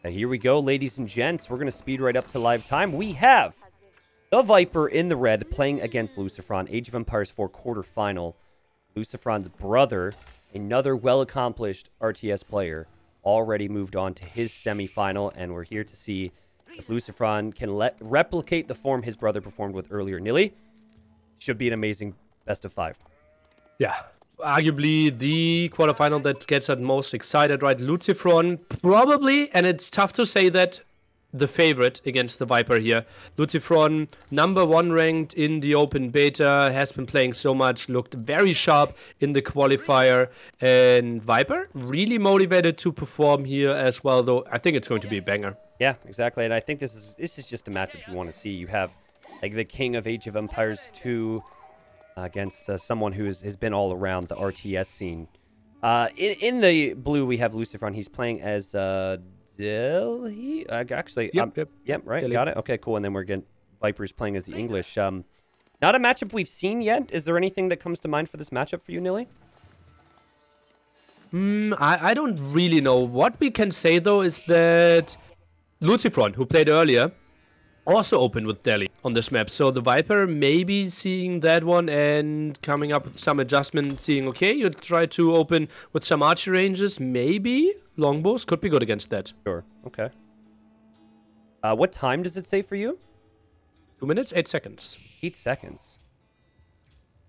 Now here we go, ladies and gents. We're going to speed right up to live time. We have TheViper in the red playing against LucifroN. Age of Empires 4 quarterfinal. LucifroN's brother, another well-accomplished RTS player, already moved on to his semifinal, and we're here to see if LucifroN can replicate the form his brother performed with earlier. Nili, should be an amazing best of 5. Yeah, arguably the quarterfinal that gets us most excited, right? LucifroN probably, and it's tough to say that, the favorite against TheViper here. LucifroN, #1 ranked in the open beta, has been playing so much, looked very sharp in the qualifier, and Viper really motivated to perform here as well, though I think it's going to be a banger. Yeah, exactly, and I think this is just a matchup you want to see. You have like the king of Age of Empires 2 against someone who has been all around the RTS scene. In the blue, we have LucifroN. He's playing as Nili. Actually, yep, right, Nili. Got it. Okay, cool. And then we're getting Viper's playing as the English. Not a matchup we've seen yet. Is there anything that comes to mind for this matchup for you, Nili? I don't really know. What we can say though is that LucifroN, who played earlier, also opened with Nili on this map. So the Viper maybe seeing that one and coming up with some adjustment, seeing, okay, you try to open with some archer ranges, maybe longbows could be good against that. Sure, okay. What time does it say for you? 2 minutes, 8 seconds. 8 seconds.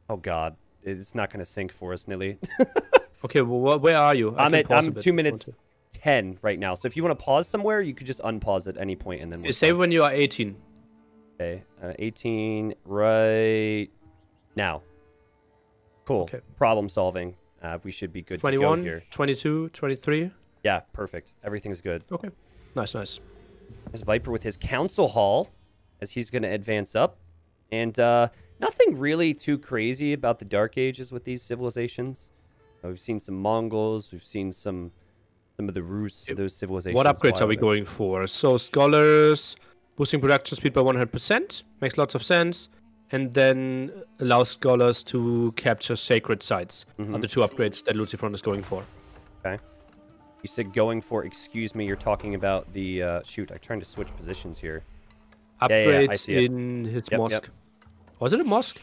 Oh god, it's not going to sync for us, Nili. Okay, well, where are you? I'm 2 minutes 10 right now. So if you want to pause somewhere, you could just unpause at any point and then... Say when you are 18. Okay, 18 right now. Cool. Okay. Problem solving. We should be good 21, to go here. 22, 23. Yeah, perfect. Everything's good. Okay, nice, nice. There's Viper with his Council Hall as he's going to advance up. And nothing really too crazy about the Dark Ages with these civilizations. We've seen some Mongols. We've seen some of the roots of those civilizations. What upgrades are we going for? So Scholars, boosting production speed by 100%. Makes lots of sense. And then allows Scholars to capture sacred sites. Are the 2 upgrades that LucifroN is going for. Okay. You said going for, excuse me, you're talking about the, shoot, I'm trying to switch positions here. Upgrades in his mosque. Was it a mosque?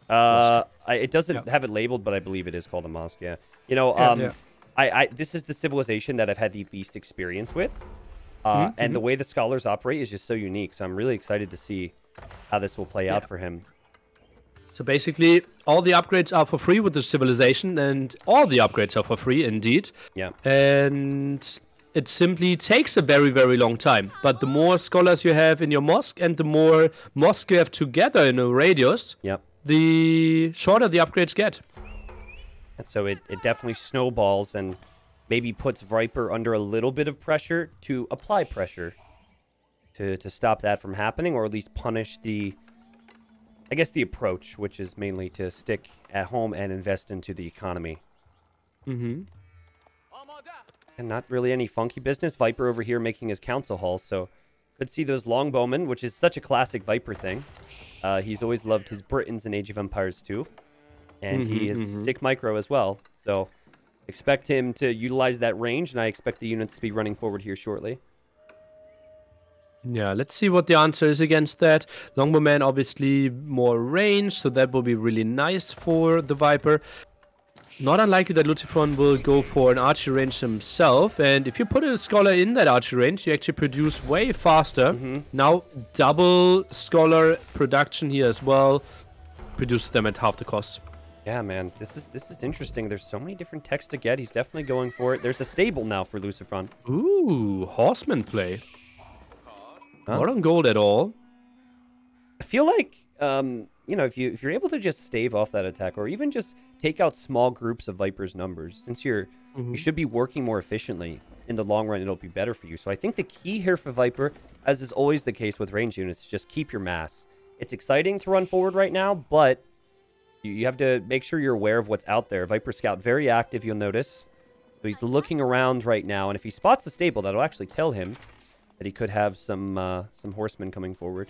It doesn't have it labeled, but I believe it is called a mosque, yeah. You know, this is the civilization that I've had the least experience with. And the way the Scholars operate is just so unique, so I'm really excited to see how this will play out for him. So basically, all the upgrades are for free with the civilization, and all the upgrades are for free, indeed. Yeah. And it simply takes a very, very long time. But the more Scholars you have in your mosque, and the more mosques you have together in a radius, the shorter the upgrades get. And so it definitely snowballs and maybe puts Viper under a little bit of pressure to apply pressure to stop that from happening, or at least punish the... I guess the approach, which is mainly to stick at home and invest into the economy. And not really any funky business. Viper over here making his Council Hall, so could see those Longbowmen, which is such a classic Viper thing. He's always loved his Britons in Age of Empires 2. And he is sick micro as well, so expect him to utilize that range, and I expect the units to be running forward here shortly. Yeah, let's see what the answer is against that. Longbowman obviously more range, so that will be really nice for the Viper. Not unlikely that LucifroN will go for an archer range himself, and if you put a Scholar in that archer range, you actually produce way faster. Now double Scholar production here as well. Produce them at half the cost. Yeah, man, this is interesting. There's so many different techs to get. He's definitely going for it. There's a stable now for LucifroN. Ooh, Horseman play. Not on gold at all. I feel like, you know, if you're able to just stave off that attack, or even just take out small groups of Viper's numbers, since you should be working more efficiently in the long run, it'll be better for you. So I think the key here for Viper, as is always the case with range units, is just keep your mass. It's exciting to run forward right now, but you have to make sure you're aware of what's out there. Viper Scout, very active, you'll notice. So he's looking around right now, and if he spots a stable, that'll actually tell him that he could have some horsemen coming forward.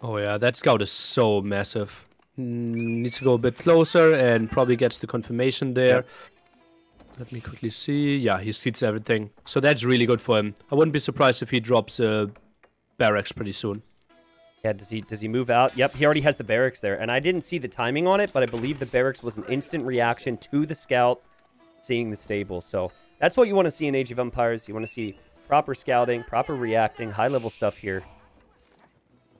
Oh yeah, that Scout is so massive. Needs to go a bit closer and probably gets the confirmation there. Let me quickly see. Yeah, he seats everything. So that's really good for him. I wouldn't be surprised if he drops barracks pretty soon. Yeah, does he move out? Yep, he already has the barracks there. And I didn't see the timing on it, but I believe the barracks was an instant reaction to the scout seeing the stable. So that's what you want to see in Age of Empires. You want to see proper scouting, proper reacting, high-level stuff here.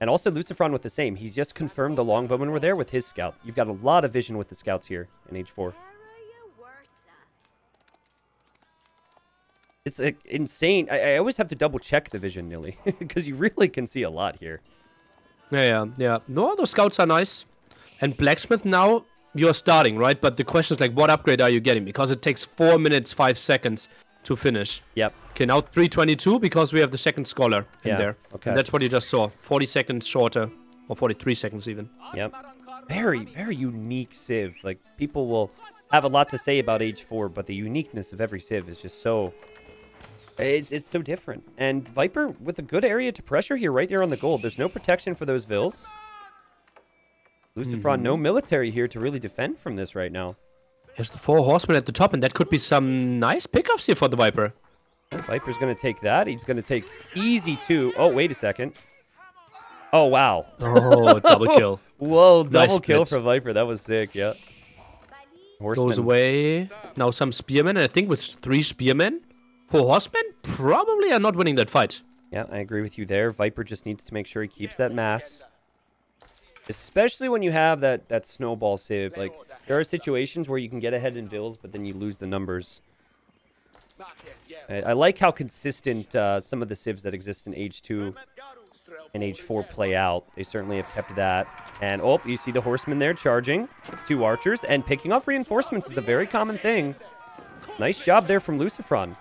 And also LucifroN with the same. He's just confirmed the longbowmen were there with his scout. You've got a lot of vision with the scouts here in Age 4. It's insane. I always have to double-check the vision, Nili, because you really can see a lot here. Yeah. No, those scouts are nice. And Blacksmith now, you're starting, right? But the question is, like, what upgrade are you getting? Because it takes 4 minutes, 5 seconds to finish. Yep. Okay, now 322 because we have the second scholar in there. Okay. And that's what you just saw. 40 seconds shorter, or 43 seconds even. Yep. Very, very unique civ. Like, people will have a lot to say about Age 4, but the uniqueness of every civ is just so... It's so different. And Viper with a good area to pressure here right there on the gold. There's no protection for those vills. LucifroN, no military here to really defend from this right now. There's the 4 horsemen at the top, and that could be some nice pickups here for the Viper. Viper's going to take that. He's going to take easy 2. Oh, wait a second. Oh, wow. Oh, double kill. Whoa, double Nice kill splits. for Viper. That was sick, yeah. Horseman. Goes away. Now some spearmen, and I think with 3 spearmen, 4 horsemen probably are not winning that fight. Yeah, I agree with you there. Viper just needs to make sure he keeps that mass. Especially when you have that snowball civ. Like, there are situations where you can get ahead in vills, but then you lose the numbers. I like how consistent some of the civs that exist in Age 2 and Age 4 play out. They certainly have kept that. And, oh, you see the horsemen there charging. 2 archers. And picking off reinforcements is a very common thing. Nice job there from LucifroN.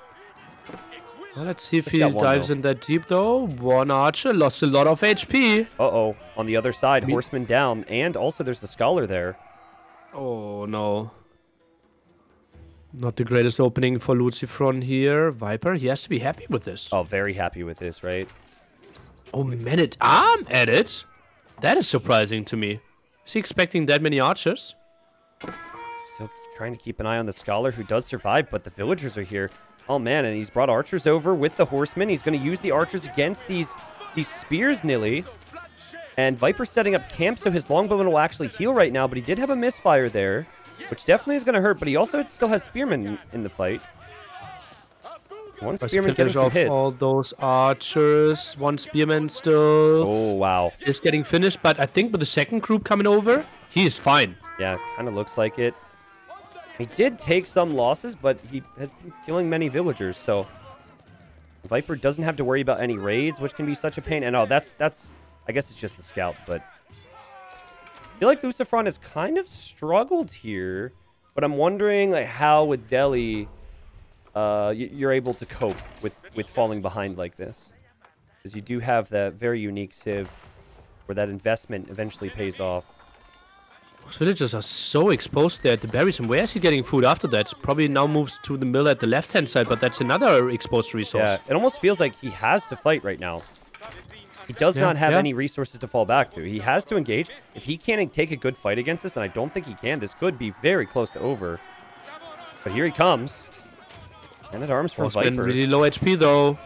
Well, let's see if he dives in that deep, though. 1 archer lost a lot of HP. Uh-oh. On the other side, horseman down. And also there's the scholar there. Oh, no. Not the greatest opening for LucifroN here. Viper, he has to be happy with this. Oh, very happy with this, right? Oh, man-at-arm edit? That is surprising to me. Is he expecting that many archers? Still trying to keep an eye on the scholar who does survive, but the villagers are here. Oh, man, and he's brought archers over with the horsemen. He's going to use the archers against these spears, Nili. And Viper's setting up camp, so his longbowman will actually heal right now, but he did have a misfire there, which definitely is going to hurt, but he also still has spearmen in the fight. One spearman getting some hits. All those archers. 1 spearman still. Oh, wow. Is getting finished, but I think with the second group coming over, he is fine. Yeah, kind of looks like it. He did take some losses, but he has been killing many villagers, so Viper doesn't have to worry about any raids, which can be such a pain. And oh, that's I guess it's just the scout, but I feel like LucifroN has kind of struggled here, but I'm wondering like how with Delhi you're able to cope with falling behind like this, because you do have that very unique civ where that investment eventually pays off. Those villagers are so exposed there at the berries, and where is he getting food after that? Probably now moves to the mill at the left-hand side, but that's another exposed resource. Yeah, it almost feels like he has to fight right now. He does not have any resources to fall back to. He has to engage. If he can't take a good fight against this, and I don't think he can, this could be very close to over. But here he comes. And at arms from Viper. Really low HP, though.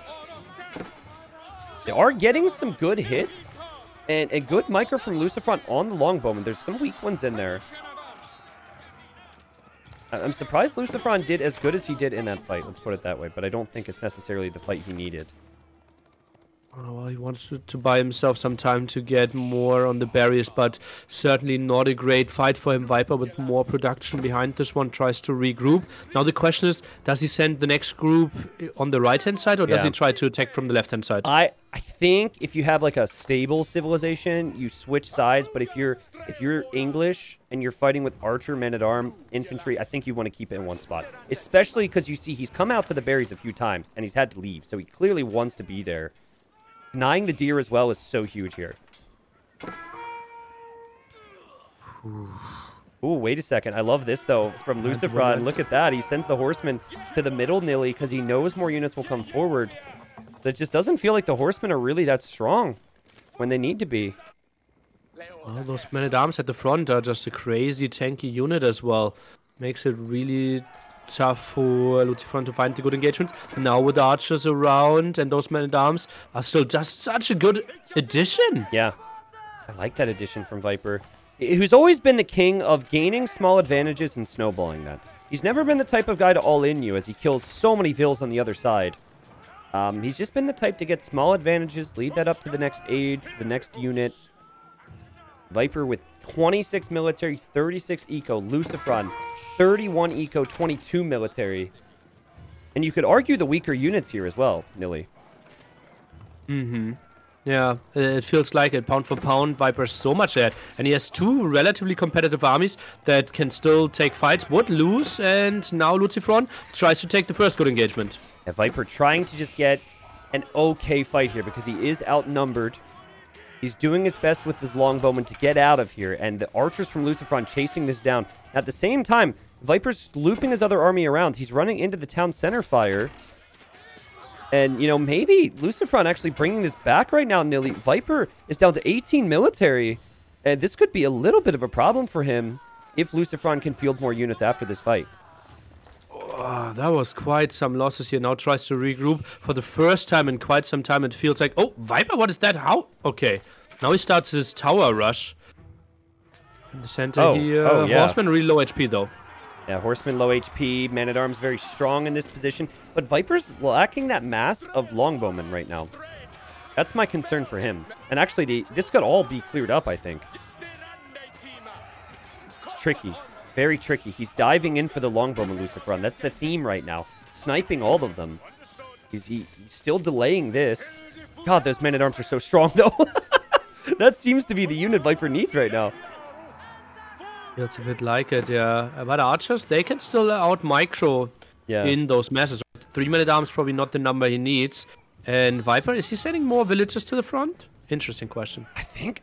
They are getting some good hits. And a good micro from LucifroN on the longbowman. There's some weak ones in there. I'm surprised LucifroN did as good as he did in that fight. Let's put it that way. But I don't think it's necessarily the fight he needed. Oh, well, he wants to buy himself some time to get more on the barriers, but certainly not a great fight for him. Viper with more production behind this one tries to regroup. Now the question is, does he send the next group on the right-hand side, or does he try to attack from the left-hand side? I think if you have like a stable civilization, you switch sides. But if you're English and you're fighting with archer, men-at-arm, infantry, I think you want to keep it in one spot. Especially because you see he's come out to the berries a few times and he's had to leave, so he clearly wants to be there. Denying the deer as well is so huge here. Ooh, wait a second. I love this, though, from LucifroN. Look at that. He sends the horseman to the middle, Nili, because he knows more units will come forward. It just doesn't feel like the horsemen are really that strong when they need to be. Well, those men-at-arms at the front are just a crazy tanky unit as well. Makes it really tough for LucifroN to find the good engagement. Now with the archers around and those men-at-arms are still just such a good addition. Yeah, I like that addition from Viper, who's always been the king of gaining small advantages and snowballing that. He's never been the type of guy to all-in you, as he kills so many vills on the other side. He's just been the type to get small advantages, lead that up to the next aid, the next unit. Viper with 26 military, 36 eco. LucifroN, 31 eco, 22 military. And you could argue the weaker units here as well, Nili. Mm-hmm. Yeah, it feels like it. Pound for pound, Viper's so much ahead. And he has two relatively competitive armies that can still take fights, would lose, and now LucifroN tries to take the first good engagement. Yeah, Viper trying to just get an okay fight here because he is outnumbered. He's doing his best with his longbowman to get out of here, and the archers from LucifroN chasing this down. At the same time, Viper's looping his other army around. He's running into the town center fire. And, you know, maybe LucifroN actually bringing this back right now, Nili. Viper is down to 18 military, and this could be a little bit of a problem for him if LucifroN can field more units after this fight. Oh, that was quite some losses here. Now tries to regroup for the first time in quite some time. It feels like, oh, Viper, what is that? How? Okay. Now he starts his tower rush. In the center here. Oh, yeah. Horseman really low HP, though. Yeah, Horseman low HP, Man-at-Arms very strong in this position. But Viper's lacking that mass of Longbowmen right now. That's my concern for him. And actually, this could all be cleared up, I think. It's tricky. Very tricky. He's diving in for the Longbowman, LucifroN. That's the theme right now. Sniping all of them. He's still delaying this. God, those Men-at-Arms are so strong, though. That seems to be the unit Viper needs right now. Feels a bit like it, yeah. But archers, they can still out-micro in those masses. 3 Men-at-Arms probably not the number he needs. And Viper, is he sending more villagers to the front? Interesting question. I think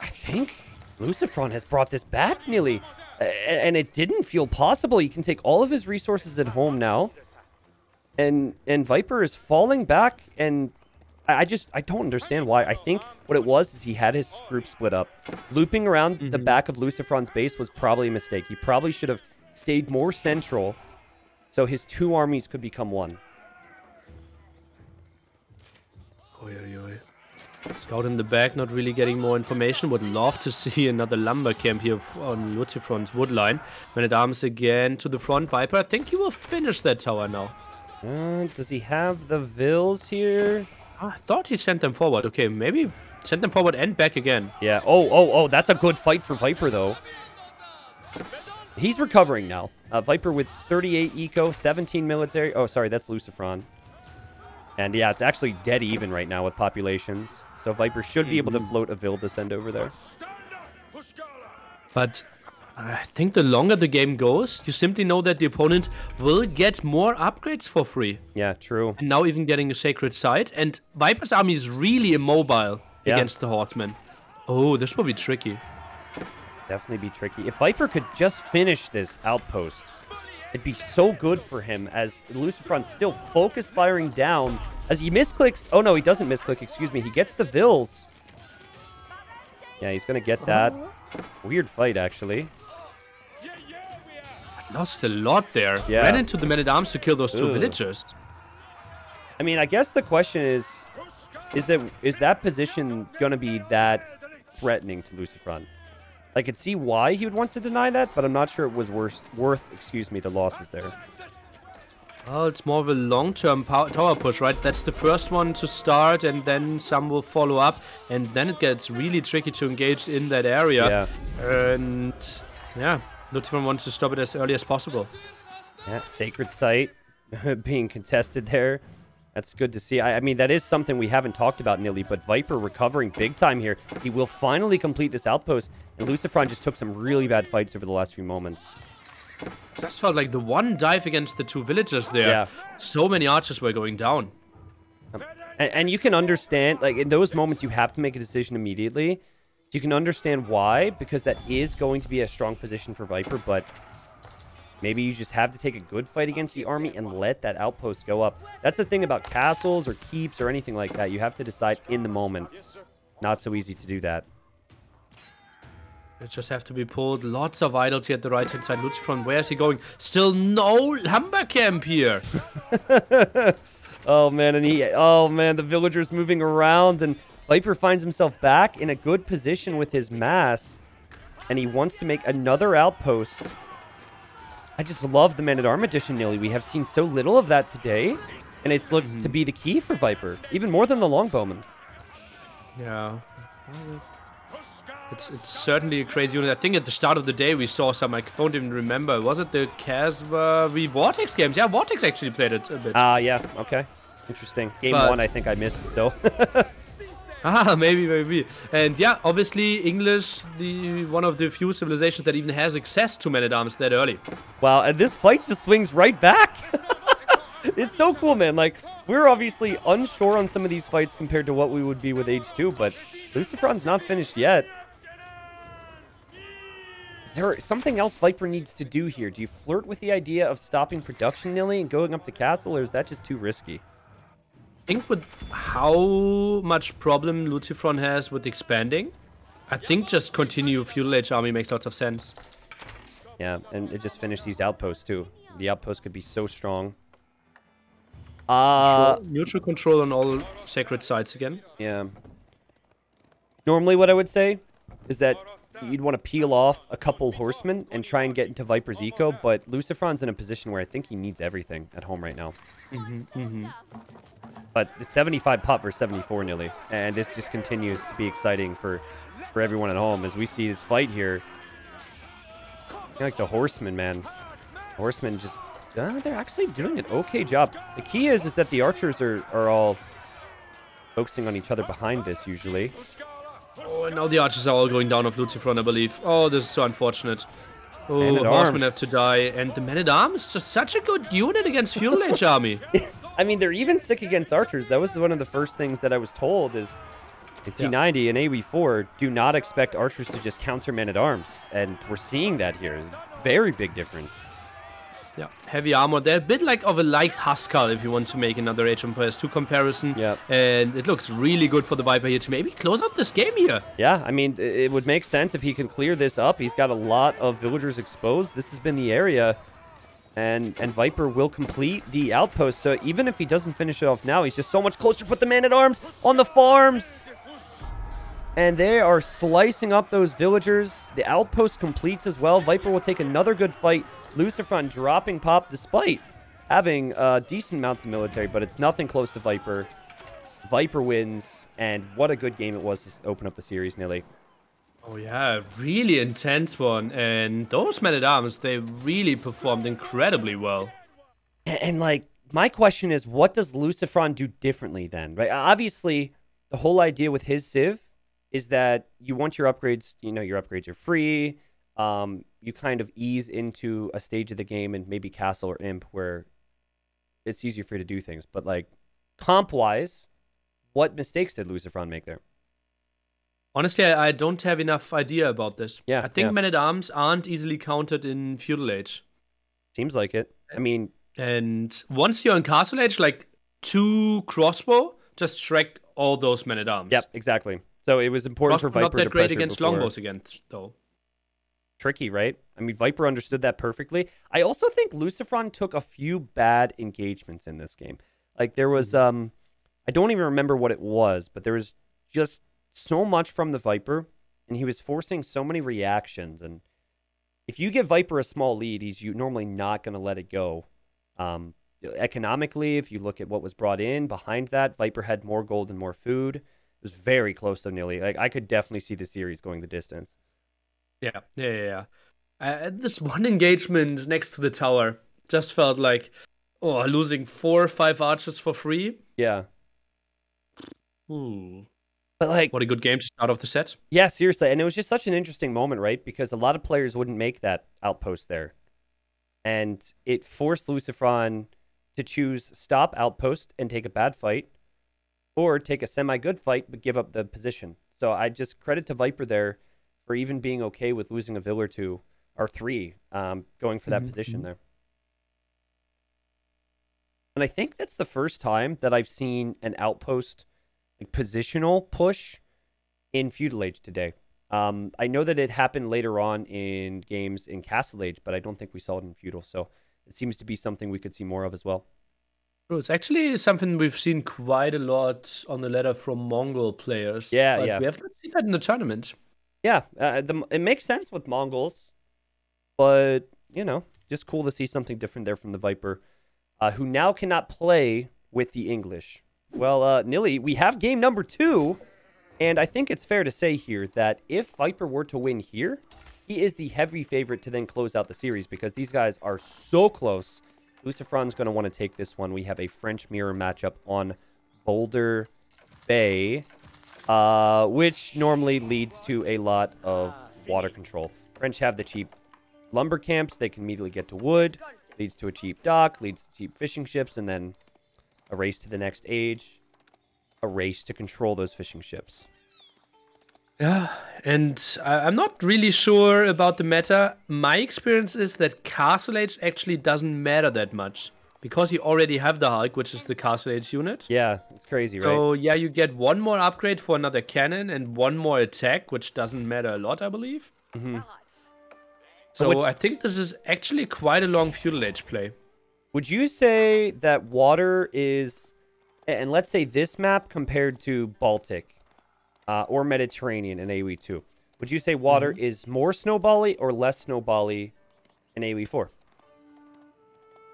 LucifroN has brought this back, Nili. And it didn't feel possible. He can take all of his resources at home now. And Viper is falling back, and I don't understand why. I think what it was is he had his group split up. Looping around the back of LucifroN's base was probably a mistake. He probably should have stayed more central so his two armies could become one. Oy, oy, oy. Scout in the back, not really getting more information. Would love to see another lumber camp here on LucifroN's woodline. Man-at-Arms again to the front. Viper, I think he will finish that tower now. Does he have the vills here? I thought he sent them forward. Okay, maybe sent them forward and back again. Yeah. Oh, that's a good fight for Viper, though. He's recovering now. Viper with 38 eco, 17 military. Oh, sorry, that's LucifroN. And yeah, it's actually dead even right now with populations. So Viper should be able to float a Vill to send over there. But I think the longer the game goes, you simply know that the opponent will get more upgrades for free. Yeah, true. And now even getting a sacred site. And Viper's army is really immobile against the Horsemen. Oh, this will be tricky. Definitely be tricky. If Viper could just finish this outpost, it'd be so good for him, as LucifroN's still focus firing down. As he misclicks... Oh, no, he doesn't misclick. Excuse me. He gets the Vills. Yeah, he's going to get that. Weird fight, actually. Lost a lot there. Yeah. Ran into the Men-at-Arms to kill those two villagers. I mean, I guess the question is that position going to be that threatening to LucifroN? I could see why he would want to deny that, but I'm not sure it was worth, excuse me, the losses there. Well, it's more of a long-term tower push, right? That's the first one to start, and then some will follow up, and then it gets really tricky to engage in that area. Yeah. And yeah, LucifroN wants to stop it as early as possible. Yeah, sacred site being contested there. That's good to see. I mean, that is something we haven't talked about, Nili, but Viper recovering big time here. He will finally complete this outpost, and LucifroN just took some really bad fights over the last few moments. Just felt like the one dive against the two villagers there. Yeah. So many archers were going down. And you can understand, like, in those moments, you have to make a decision immediately. You can understand why, because that is going to be a strong position for Viper, but maybe you just have to take a good fight against the army and let that outpost go up. That's the thing about castles or keeps or anything like that. You have to decide in the moment. Not so easy to do that. It just have to be pulled. Lots of idols here at the right-hand side. LucifroN, where is he going? Still no lumber camp here. Oh man, the villager's moving around, and Viper finds himself back in a good position with his mass, and he wants to make another outpost. I just love the Man-at-Arm edition, Nili. We have seen so little of that today, and it's looked to be the key for Viper, even more than the Longbowman. Yeah. It's certainly a crazy unit. I think at the start of the day we saw some, I don't even remember. Was it the Casva v Vortex games? Yeah, Vortex actually played it a bit. Yeah, okay. Interesting. Game 1 I think I missed, so. Maybe. And yeah, obviously English, one of the few civilizations that even has access to Man-at-Arms that early. Wow, and this fight just swings right back. It's so cool, man. Like, we're obviously unsure on some of these fights compared to what we would be with Age 2, but LucifroN's not finished yet. Is there something else Viper needs to do here? Do you flirt with the idea of stopping production, Nili, and going up to castle, or is that just too risky? I think with how much problem LucifroN has with expanding, I think just continue Feudal Age army makes lots of sense. Yeah, and it just finished these outposts too. The outposts could be so strong. Neutral control on all sacred sites again. Yeah. Normally what I would say is that you'd want to peel off a couple horsemen and try and get into Viper's eco, but LucifroN's in a position where I think he needs everything at home right now. But it's 75 pop versus 74 Nili, and this just continues to be exciting for everyone at home as we see this fight here. I like the horsemen, man. The horsemen just they're actually doing an okay job. The key is that the archers are all focusing on each other behind this usually. Oh, and now the archers are all going down off LucifroN, I believe. Oh, this is so unfortunate. Oh, horsemen have to die, and the Men-at-Arms just such a good unit against Feudal Age army. I mean, they're even sick against archers. That was one of the first things that I was told is in T90 and AoE4, do not expect archers to just counter Men-at-Arms. And we're seeing that here. Very big difference. Yeah, heavy armor. They're a bit like of a light Huskar if you want to make another Age of Empires 2 comparison. Yeah. And it looks really good for the Viper here to maybe close out this game here. Yeah, I mean, it would make sense if he can clear this up. He's got a lot of villagers exposed. This has been the area. And Viper will complete the outpost. So even if he doesn't finish it off now, he's just so much closer to put the Man-at-Arms on the farms. And they are slicing up those villagers. The outpost completes as well. Viper will take another good fight. LucifroN dropping pop despite having decent amounts of military, but it's nothing close to Viper. Viper wins, and what a good game it was to open up the series, Nili. Oh yeah, really intense one. And those Men-at-Arms, they really performed incredibly well. And like, my question is, what does LucifroN do differently then? Right? Obviously, the whole idea with his Civ is that you want your upgrades, your upgrades are free. You kind of ease into a stage of the game and maybe Castle or Imp where it's easier for you to do things. But like, comp-wise, what mistakes did LucifroN make there? Honestly, I don't have enough idea about this. Yeah, I think Men-at-Arms aren't easily counted in Feudal Age. Seems like it. I mean... And once you're in Castle Age, like 2 crossbow, just shrek all those Men-at-Arms. Yep, exactly. So it was important for Viper to pressure. Not that great against longbows again, though. Tricky, right? I mean, Viper understood that perfectly. I also think LucifroN took a few bad engagements in this game. Like, there was, I don't even remember what it was, but there was just so much from the Viper, and he was forcing so many reactions. And if you give Viper a small lead, he's normally not going to let it go. Economically, if you look at what was brought in behind that, Viper had more gold and more food. It was very close to Nili. Like, I could definitely see the series going the distance. Yeah. This one engagement next to the tower just felt like, losing 4 or 5 archers for free. Yeah. But like, what a good game to start off the set. Yeah, seriously. And it was just such an interesting moment, right? Because a lot of players wouldn't make that outpost there. And it forced LucifroN to choose stop outpost and take a bad fight, or take a semi-good fight but give up the position. So I just credit to Viper there for even being okay with losing a vill or 2 or 3, going for that position there. And I think that's the first time that I've seen an outpost like positional push in Feudal Age today. I know that it happened later on in games in Castle Age, but I don't think we saw it in Feudal. So it seems to be something we could see more of as well. Bro, it's actually something we've seen quite a lot on the ladder from Mongol players. Yeah, but yeah. we have not seen that in the tournament. Yeah, it makes sense with Mongols, but, you know, just cool to see something different there from the Viper, who now cannot play with the English. Well, Nili, we have game number 2, and I think it's fair to say here that if Viper were to win here, he is the heavy favorite to then close out the series because these guys are so close. LucifroN's going to want to take this one. We have a French mirror matchup on Boulder Bay, which normally leads to a lot of water control. French have the cheap lumber camps. They can immediately get to wood. Leads to a cheap dock. Leads to cheap fishing ships. And then a race to the next age. A race to control those fishing ships. Yeah, and I'm not really sure about the meta. My experience is that Castle Age actually doesn't matter that much. Because you already have the Hulk, which is the Castle Age unit. Yeah, it's crazy, right? So, yeah, you get one more upgrade for another cannon and one more attack, which doesn't matter a lot, I believe. Mm-hmm. So, I think this is actually quite a long Feudal Age play. Would you say that water is... And let's say this map compared to Baltic or Mediterranean in AoE2. Would you say water is more snowbally or less snowbally in AoE4?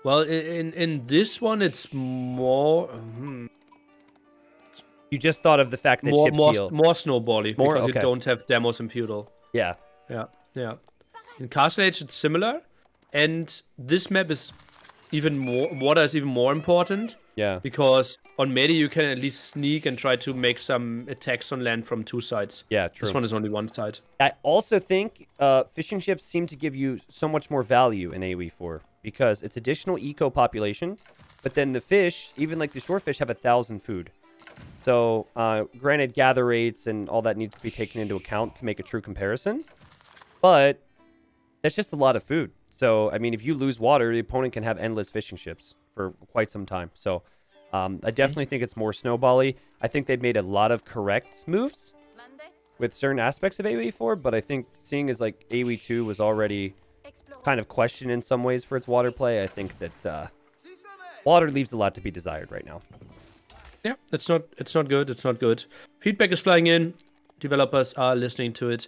Well, in this one, it's more... You just thought of the fact that ships heal. More snowbally, because okay. you don't have demos in Feudal. Yeah. Yeah. In Castle Age, it's similar. And this map is even more... Water is even more important. Yeah. Because on Medi, you can at least sneak and try to make some attacks on land from 2 sides. Yeah, true. This one is only 1 side. I also think fishing ships seem to give you so much more value in AoE4 because it's additional eco population, but then the fish, even like the shore fish, have 1,000 food. So, granted, gather rates and all that needs to be taken into account to make a true comparison, but that's just a lot of food. So, I mean, if you lose water, the opponent can have endless fishing ships for quite some time. So, I definitely think it's more snowbally. I think they've made a lot of correct moves with certain aspects of AoE4, but I think seeing as like AoE2 was already kind of questioned in some ways for its water play, I think that water leaves a lot to be desired right now. Yeah, it's not good. It's not good. Feedback is flying in. Developers are listening to it.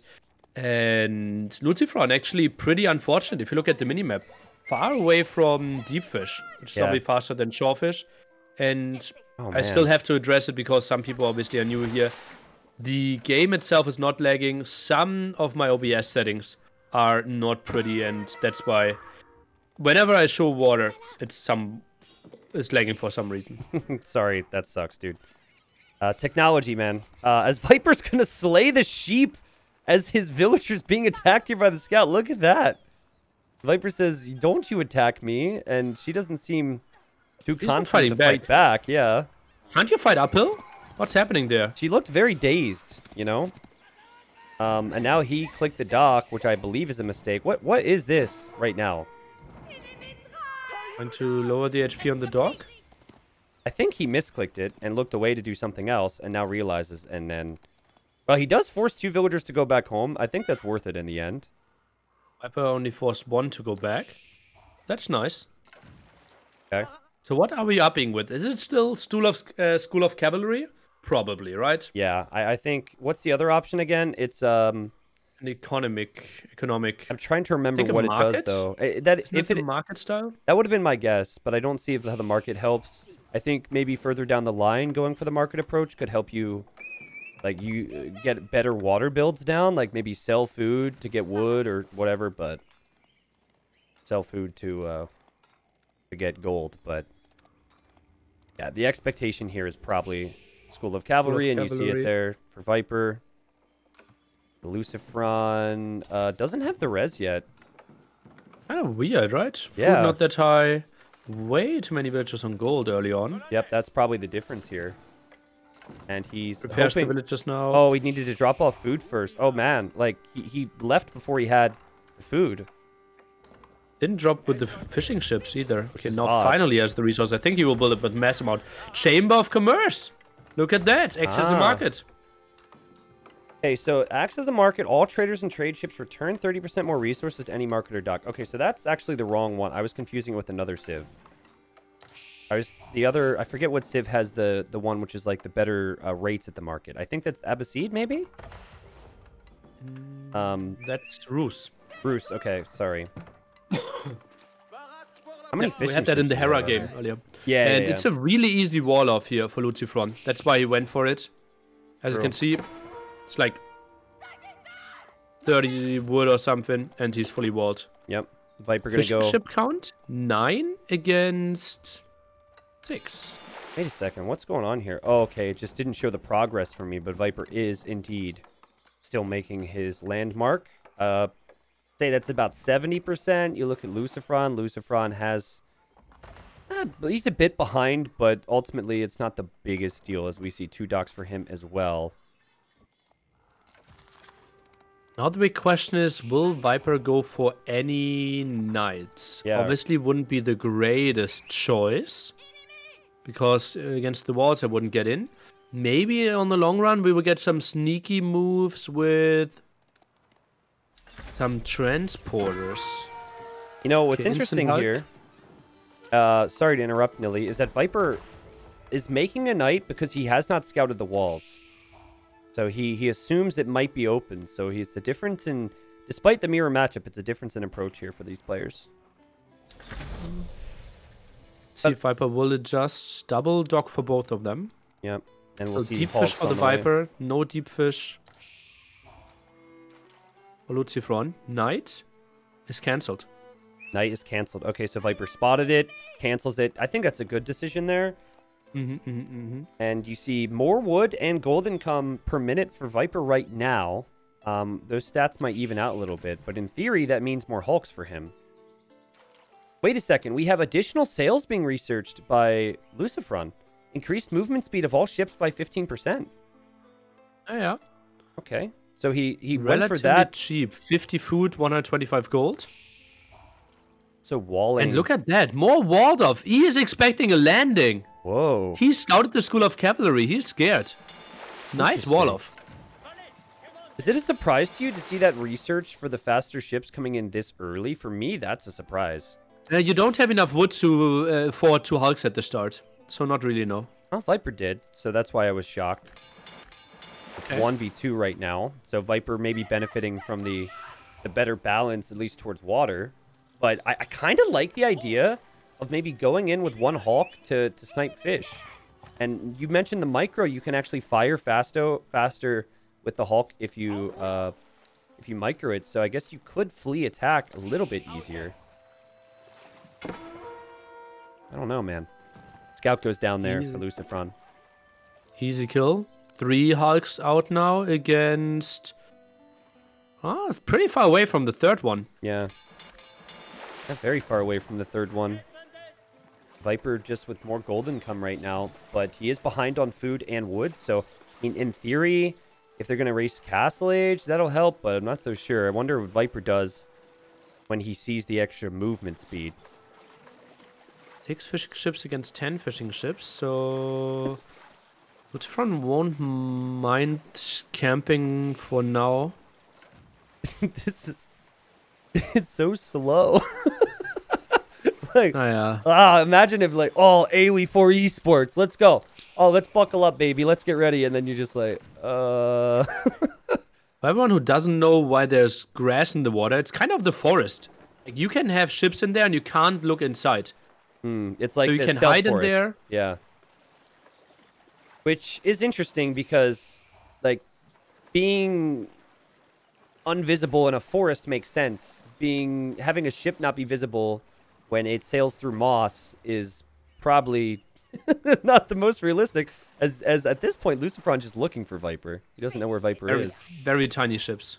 And LucifroN actually pretty unfortunate if you look at the minimap. Far away from deep fish, which is probably faster than shorefish. And I still have to address it because some people obviously are new here. The game itself is not lagging. Some of my OBS settings are not pretty, and that's why whenever I show water, it's lagging for some reason. Sorry, that sucks, dude. Technology, man. As Viper's gonna slay the sheep as his villager's being attacked here by the scout. Look at that. Viper says, "Don't you attack me," and she doesn't seem too confident to fight back. Yeah. Can't you fight uphill? What's happening there? She looked very dazed, you know? And now he clicked the dock, which I believe is a mistake. What is this right now? Trying to lower the HP on the dock? I think he misclicked it and looked away to do something else and now realizes and then... Well, he does force 2 villagers to go back home. I think that's worth it in the end. Viper only forced 1 to go back. That's nice. Okay. So what are we upping with? Is it still School of Cavalry? Probably, right? Yeah, I think... What's the other option again? It's... An economic... I'm trying to remember what it does, though. Isn't it market style? That would have been my guess, but I don't see how the market helps. I think maybe further down the line, going for the market approach could help you... Like, you get better water builds down. Like, maybe sell food to get wood or whatever, but... Sell food to get gold, but... Yeah, the expectation here is probably School of Cavalry, and you see it there for Viper. LucifroN doesn't have the res yet. Kind of weird, right? Yeah. Food not that high. Way too many villagers on gold early on. Yep, that's probably the difference here. And he's repairs hoping... the villagers now. Oh, he needed to drop off food first. Oh, man. Like, he left before he had the food. Didn't drop with the fishing ships either. Okay, now odd. Finally has the resource. I think he will build it with mass amount. Chamber of Commerce. Look at that. Access the market. Okay, so acts as a market. All traders and trade ships return 30% more resources to any market or dock. Okay, so that's actually the wrong one. I was confusing it with another civ. I forget what civ has the one which is like the better rates at the market. I think that's Abbasid, maybe? That's Rus. Bruce, okay, sorry. How many fishing We had that in the ships do you Hera have? game earlier. Yeah, And yeah. it's a really easy wall off here for LucifroN. That's why he went for it. As you True. can see, it's like 30 wood or something, and he's fully walled. Yep. Viper gonna Fishing go. ship count 9 against 6. Wait a second, what's going on here? Oh, okay, it just didn't show the progress for me, but Viper is indeed still making his landmark. Say that's about 70%. You look at LucifroN. LucifroN has... he's a bit behind, but ultimately it's not the biggest deal as we see 2 docks for him as well. Now the big question is, will Viper go for any knights? Yeah. Obviously wouldn't be the greatest choice, because against the walls I wouldn't get in. Maybe on the long run we will get some sneaky moves with some transporters. You know, what's Okay, interesting instant here... sorry to interrupt, Nili, is that Viper is making a knight because he has not scouted the walls. So he assumes it might be open. So it's a difference in... Despite the mirror matchup, it's a difference in approach here for these players. See if Viper will adjust. Double dock for both of them. Yep. And we'll So see deep Hulks fish for the on way. Viper. No deep fish for LucifroN. Knight is cancelled. Knight is canceled. Okay, so Viper spotted it, cancels it. I think that's a good decision there. And you see more wood and gold income per minute for Viper right now. Those stats might even out a little bit, but in theory, that means more Hulks for him. Wait a second. We have additional sales being researched by LucifroN. Increased movement speed of all ships by 15%. Oh, yeah. Okay. So he went Relatively for that. cheap. 50 food, 125 gold. So walling. And look at that. More walled off. He is expecting a landing. Whoa. He scouted the School of Cavalry. He's scared. Nice wall off. Is it a surprise to you to see that research for the faster ships coming in this early? For me, that's a surprise. You don't have enough wood to for 2 Hulks at the start. So not really, no. Well, Viper did, so that's why I was shocked. It's Okay. 1v2 right now, so Viper may be benefiting from the better balance, at least towards water. But I kind of like the idea of maybe going in with 1 Hawk to snipe fish. And you mentioned the micro. You can actually fire faster with the Hawk if you micro it. So I guess you could flee attack a little bit easier. I don't know, man. Scout goes down there for LucifroN. Easy kill. 3 Hulks out now against... Oh, it's pretty far away from the third one. Yeah. Not very far away from the third one. Viper just with more gold income right now, but he is behind on food and wood. So, I mean, in theory, if they're going to race Castle Age, that'll help, but I'm not so sure. I wonder what Viper does when he sees the extra movement speed. 6 fishing ships against 10 fishing ships, so... LucifroN won't mind camping for now. This is... It's so slow. Like, Oh, yeah. imagine if like, oh, AoE4 esports, let's go. Oh, let's buckle up, baby. Let's get ready. And then you're just like, For everyone who doesn't know why there's grass in the water, it's kind of the forest. Like, you can have ships in there and you can't look inside. It's like So you the can stealth hide in forest. there. Yeah. Which is interesting because, like, being invisible in a forest makes sense. Having a ship not be visible when it sails through moss is probably not the most realistic. As at this point, LucifroN just looking for Viper. He doesn't know where Viper is. Very tiny ships.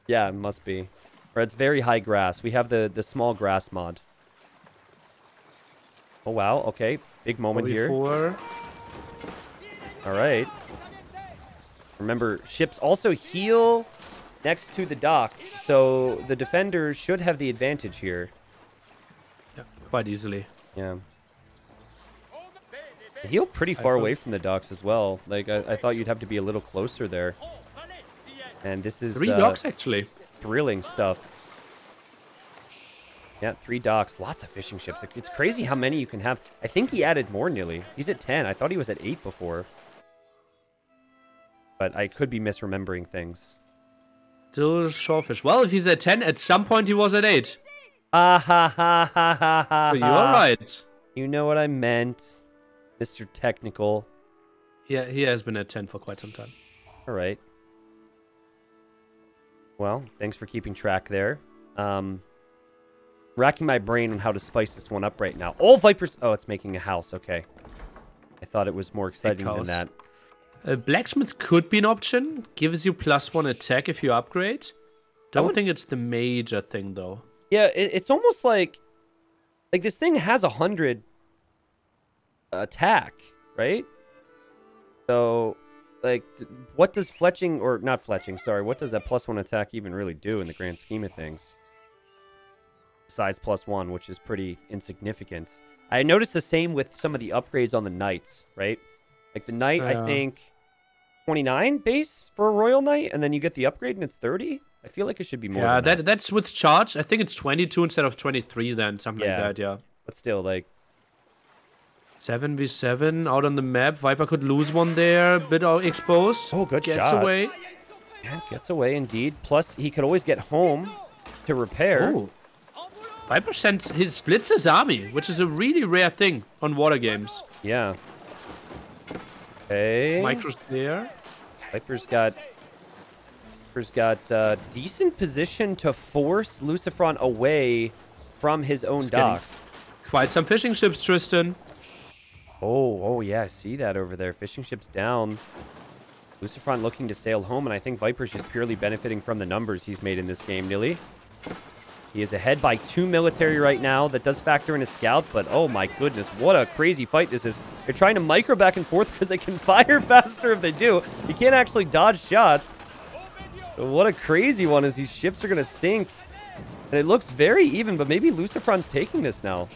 Yeah, it must be. Or it's very high grass. We have the small grass mod. Oh, wow. Okay. Big moment here. All right. Remember, ships also heal next to the docks, so the defenders should have the advantage here. Yeah, quite easily. Yeah. They heal pretty far away from the docks as well. Like, I thought you'd have to be a little closer there. And this is 3 docks, actually. thrilling stuff. Yeah, 3 docks. Lots of fishing ships. It's crazy how many you can have. I think he added more, Nili. He's at 10. I thought he was at 8 before. But I could be misremembering things. Still shortfish. Well, if he's at 10, at some point he was at 8. Ah ha ha ha ha ha. So you're right. You know what I meant, Mr. Technical. Yeah, he has been at 10 for quite some time. All right. Well, thanks for keeping track there. Racking my brain on how to spice this one up right now. All Vipers... Oh, it's making a house. Okay. I thought it was more exciting than that. Blacksmith could be an option. Gives you +1 attack if you upgrade. Don't think it's the major thing, though. Yeah, it's almost like this thing has 100 attack, right? So, like, what does fletching, or not fletching, sorry, what does that +1 attack even really do in the grand scheme of things? Besides +1, which is pretty insignificant. I noticed the same with some of the upgrades on the knights, right? Like the knight, I think 29 base for a royal knight, and then you get the upgrade and it's 30. I feel like it should be more. Yeah, than that. That's with charge. I think it's 22 instead of 23 then, something like that, yeah. But still, like 7v7 out on the map. Viper could lose one there, bit exposed. Oh, good Gets shot. away. Yeah, gets away indeed. Plus, he could always get home to repair. Oh. Viper splits his army, which is a really rare thing on water games. Yeah. Okay. Micro's there. Viper's got decent position to force LucifroN away from his own docks. Quite some fishing ships, Tristan. Oh yeah, I see that over there. Fishing ships down. LucifroN looking to sail home, and I think Viper's just purely benefiting from the numbers he's made in this game, Nili. He is ahead by 2 military right now. That does factor in a scout, but oh my goodness, what a crazy fight this is. They're trying to micro back and forth because they can fire faster if they do. You can't actually dodge shots. But what a crazy one is these ships are going to sink. And it looks very even, but maybe LucifroN's taking this now.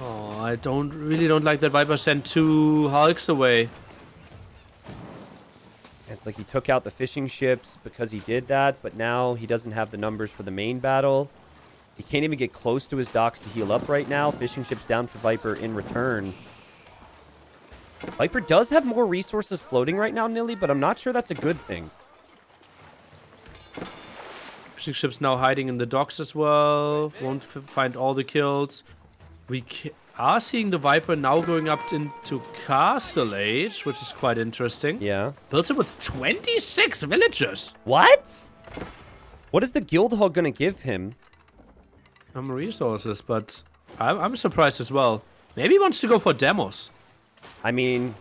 Oh, I really don't like that Viper sent 2 hulks away. It's like he took out the fishing ships because he did that, but now he doesn't have the numbers for the main battle. He can't even get close to his docks to heal up right now. Fishing ships down for Viper in return. Viper does have more resources floating right now, Nili, but I'm not sure that's a good thing. Fishing ships now hiding in the docks as well. Won't find all the kills. We are seeing the Viper now going up into Castle Age, which is quite interesting. Yeah. Built it with 26 villagers. What? What is the Guildhall going to give him? Some resources, but I'm surprised as well. Maybe he wants to go for demos. I mean,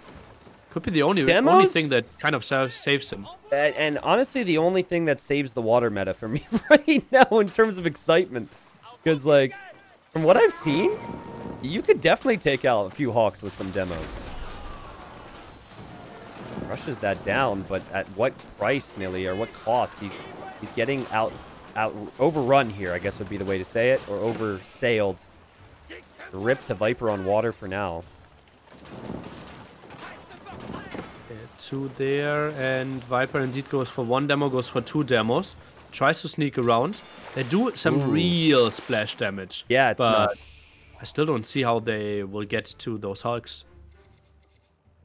could be the only thing that kind of saves him. And honestly, the only thing that saves the water meta for me right now in terms of excitement. Because, like, from what I've seen, you could definitely take out a few hawks with some demos. Rushes that down, but at what price, Nili, or what cost? He's getting overrun here, I guess would be the way to say it, or oversailed. Rip to Viper on water for now. 2 there, and Viper indeed goes for 1 demo, goes for 2 demos. Tries to sneak around. They do some real splash damage. Yeah, it's nuts. I still don't see how they will get to those hulks.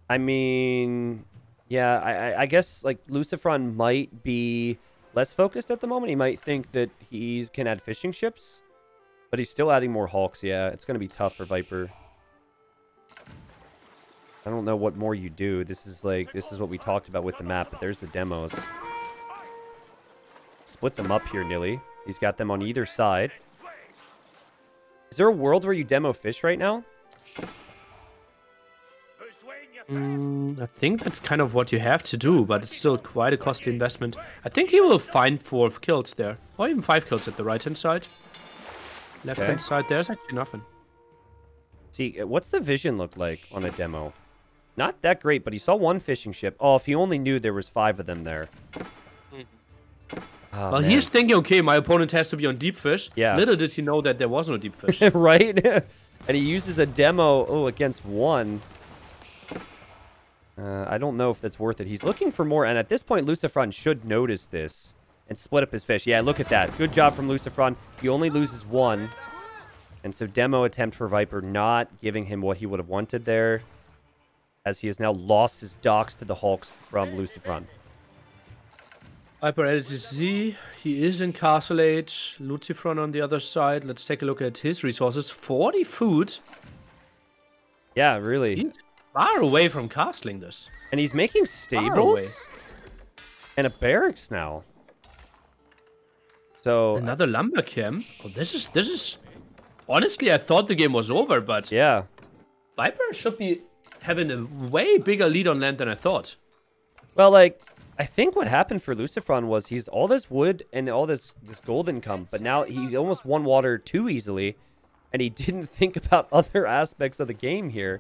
I mean, yeah, I guess like LucifroN might be less focused at the moment. He might think that he can add fishing ships, but he's still adding more hulks. Yeah, it's going to be tough for Viper. I don't know what more you do. This is what we talked about with the map, but there's the demos. Split them up here, Nili. He's got them on either side. Is there a world where you demo fish right now? I think that's kind of what you have to do, but it's still quite a costly investment. I think he will find 4 kills there, or even 5 kills at the right-hand side. Left-hand side, there's actually nothing. See, what's the vision look like on a demo? Not that great, but he saw 1 fishing ship. Oh, if he only knew there was 5 of them there. Oh, well, man. He's thinking, okay, my opponent has to be on deep fish. Yeah. Little did he know that there was no deep fish. Right? And he uses a demo, against 1. I don't know if that's worth it. He's looking for more, and at this point, LucifroN should notice this and split up his fish. Yeah, look at that. Good job from LucifroN. He only loses one. And so demo attempt for Viper, not giving him what he would have wanted there, as he has now lost his docks to the Hulks from LucifroN. Viper at EGC, he is in Castle Age. LucifroN on the other side. Let's take a look at his resources. 40 food. Yeah, really. He's far away from castling this. And he's making stables and a barracks now. So another lumber camp. Oh, this is. Honestly, I thought the game was over, but yeah, Viper should be having a way bigger lead on land than I thought. Well, like, I think what happened for LucifroN was he's all this wood and all this gold income, but now he almost won water too easily, and he didn't think about other aspects of the game here.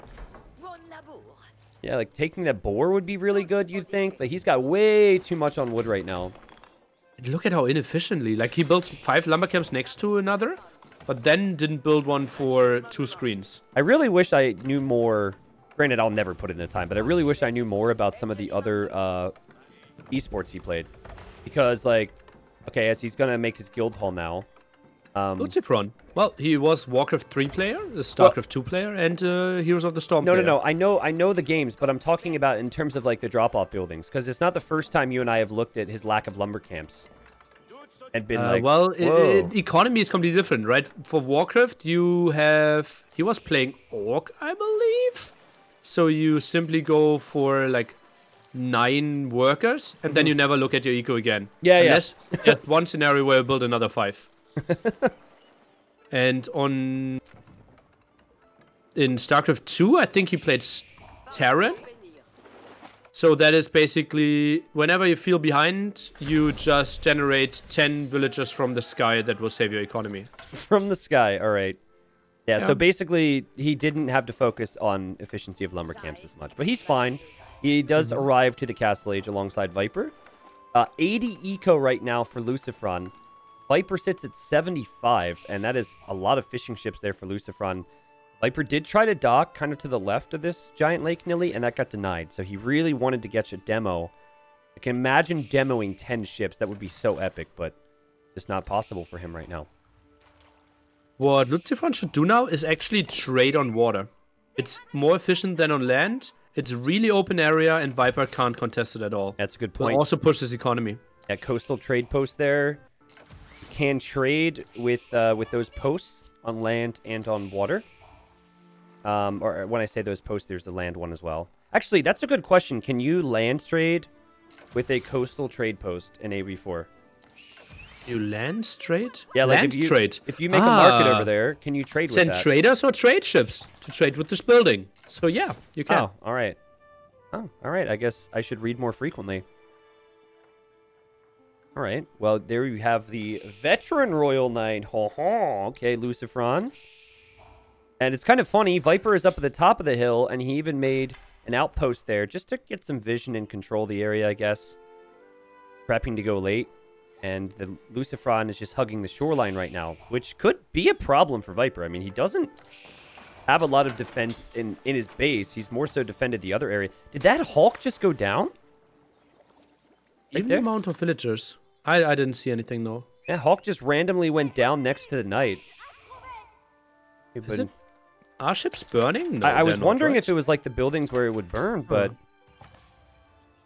Yeah, like taking that boar would be really good, you'd think, but he's got way too much on wood right now. Look at how inefficiently, like he built 5 lumber camps next to another, but then didn't build one for 2 screens. I really wish I knew more. Granted, I'll never put it in a time, but I really wish I knew more about some of the other esports he played. Because, like, okay, as he's going to make his guild hall now. LucifroN. Well, he was Warcraft 3 player, the StarCraft 2 player, and Heroes of the Storm player. No. I know the games, but I'm talking about in terms of, like, the drop-off buildings. Because it's not the first time you and I have looked at his lack of lumber camps. And been like, well, economy is completely different, right? For Warcraft, you have... He was playing Orc, I believe. So you simply go for, like, 9 workers, and then you never look at your eco again. Yeah, Unless you had one scenario where you build another 5. And in StarCraft 2, I think he played Terran. So that is basically, whenever you feel behind, you just generate 10 villagers from the sky that will save your economy. From the sky, all right. Yeah, so basically, he didn't have to focus on efficiency of lumber camps as much. But he's fine. He does arrive to the Castle Age alongside Viper. 80 eco right now for LucifroN. Viper sits at 75, and that is a lot of fishing ships there for LucifroN. Viper did try to dock kind of to the left of this giant lake, Nili, and that got denied. So he really wanted to get a demo. I can imagine demoing 10 ships. That would be so epic, but it's not possible for him right now. What LucifroN should do now is actually trade on water. It's more efficient than on land. It's really open area, and Viper can't contest it at all. That's a good point. It also pushes economy. At coastal trade post there. You can trade with those posts on land and on water. Or when I say those posts, there's the land one as well. Actually, that's a good question. Can you land trade with a coastal trade post in AoE4? You land trade? Yeah, like land trade. If you make a market over there, can you trade with that? Send traders or trade ships to trade with this building. So yeah, you can. Oh, all right. Oh, all right. I guess I should read more frequently. All right. Well, there you have the veteran Royal Knight. Okay, LucifroN. And it's kind of funny. Viper is up at the top of the hill, and he even made an outpost there just to get some vision and control the area, I guess. Prepping to go late. And the LucifroN is just hugging the shoreline right now, which could be a problem for Viper. I mean, he doesn't have a lot of defense in his base. He's more so defended the other area. Did that Hulk just go down? Even the amount of villagers. I didn't see anything, though. Yeah, Hulk just randomly went down next to the Knight. Is it? Are ships burning? No, I was wondering if it was like the buildings where it would burn, but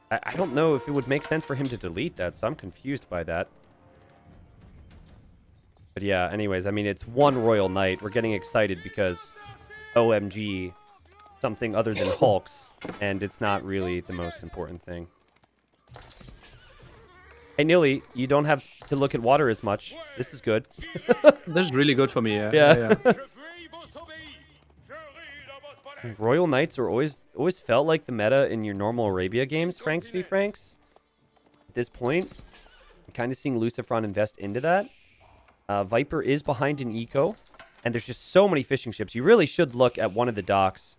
I don't know if it would make sense for him to delete that, so I'm confused by that. But yeah, anyways, I mean, it's one Royal Knight. We're getting excited because OMG, something other than Hulks, and it's not really the most important thing. Hey, Nili, you don't have to look at water as much. This is good. This is really good for me, yeah. Royal Knights are always felt like the meta in your normal Arabia games, Franks v Franks. At this point, I'm kind of seeing LucifroN invest into that. Viper is behind in eco, and there's just so many fishing ships. You really should look at one of the docks,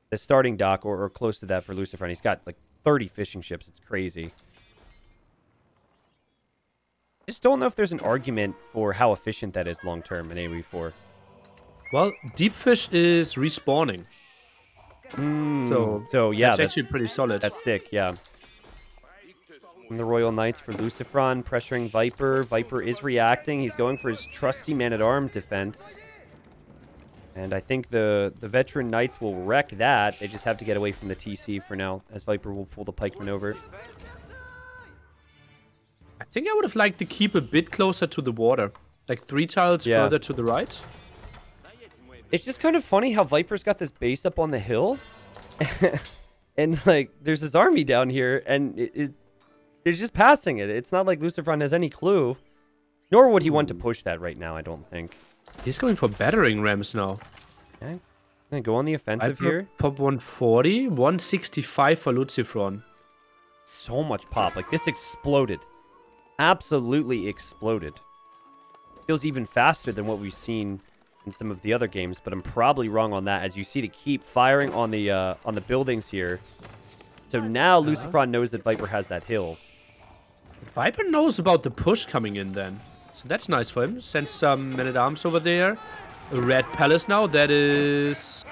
the starting dock, or close to that for LucifroN. He's got like 30 fishing ships. It's crazy. I just don't know if there's an argument for how efficient that is long-term in AoE4. Well, deep fish is respawning. So yeah, that's actually pretty solid. That's sick, yeah. From the Royal Knights for LucifroN, pressuring Viper. Viper is reacting. He's going for his trusty man-at-arm defense. And I think the veteran Knights will wreck that. They just have to get away from the TC for now, as Viper will pull the pikeman over. I think I would have liked to keep a bit closer to the water. Like 3 tiles further to the right. It's just kind of funny how Viper's got this base up on the hill. And, like, there's this army down here, and they're just passing it. It's not like LucifroN has any clue. Nor would he want to push that right now, I don't think. He's going for battering rams now. Okay. Gonna go on the offensive here. Pop 140, 165 for LucifroN. So much pop. Like, this exploded. Absolutely exploded. Feels even faster than what we've seen in some of the other games, but I'm probably wrong on that, as you see to keep firing on the buildings here. So now LucifroN knows that Viper has that hill. Viper knows about the push coming in then. So that's nice for him. Send some men-at-arms over there. A red palace now. That is...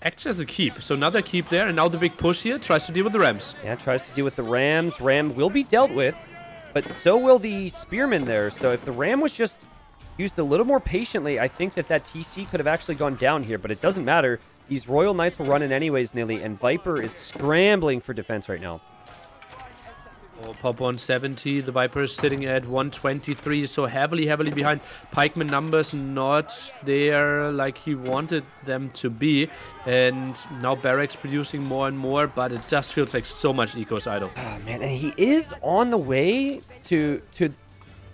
acts as a keep. So another keep there. And now the big push here. Tries to deal with the rams. Yeah, tries to deal with the rams. Ram will be dealt with. But so will the spearmen there. So if the ram was just used a little more patiently, I think that TC could have actually gone down here. But it doesn't matter. These Royal Knights will run in anyways, Nili. And Viper is scrambling for defense right now. Oh, pop 170. The Viper is sitting at 123, so heavily behind. Pikeman numbers not there like he wanted them to be. And now Barracks producing more and more, but it just feels like so much eco's idle. Oh, man, and he is on the way to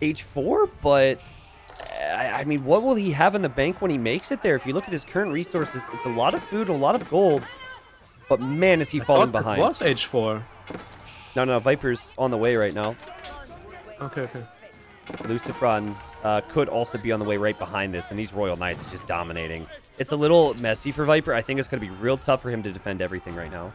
H4, but... I mean, what will he have in the bank when he makes it there? If you look at his current resources, it's a lot of food, a lot of gold. But man, is he falling behind. It was H4. No, Viper's on the way right now. Okay. LucifroN could also be on the way right behind this, and these Royal Knights are just dominating. It's a little messy for Viper. I think it's going to be real tough for him to defend everything right now.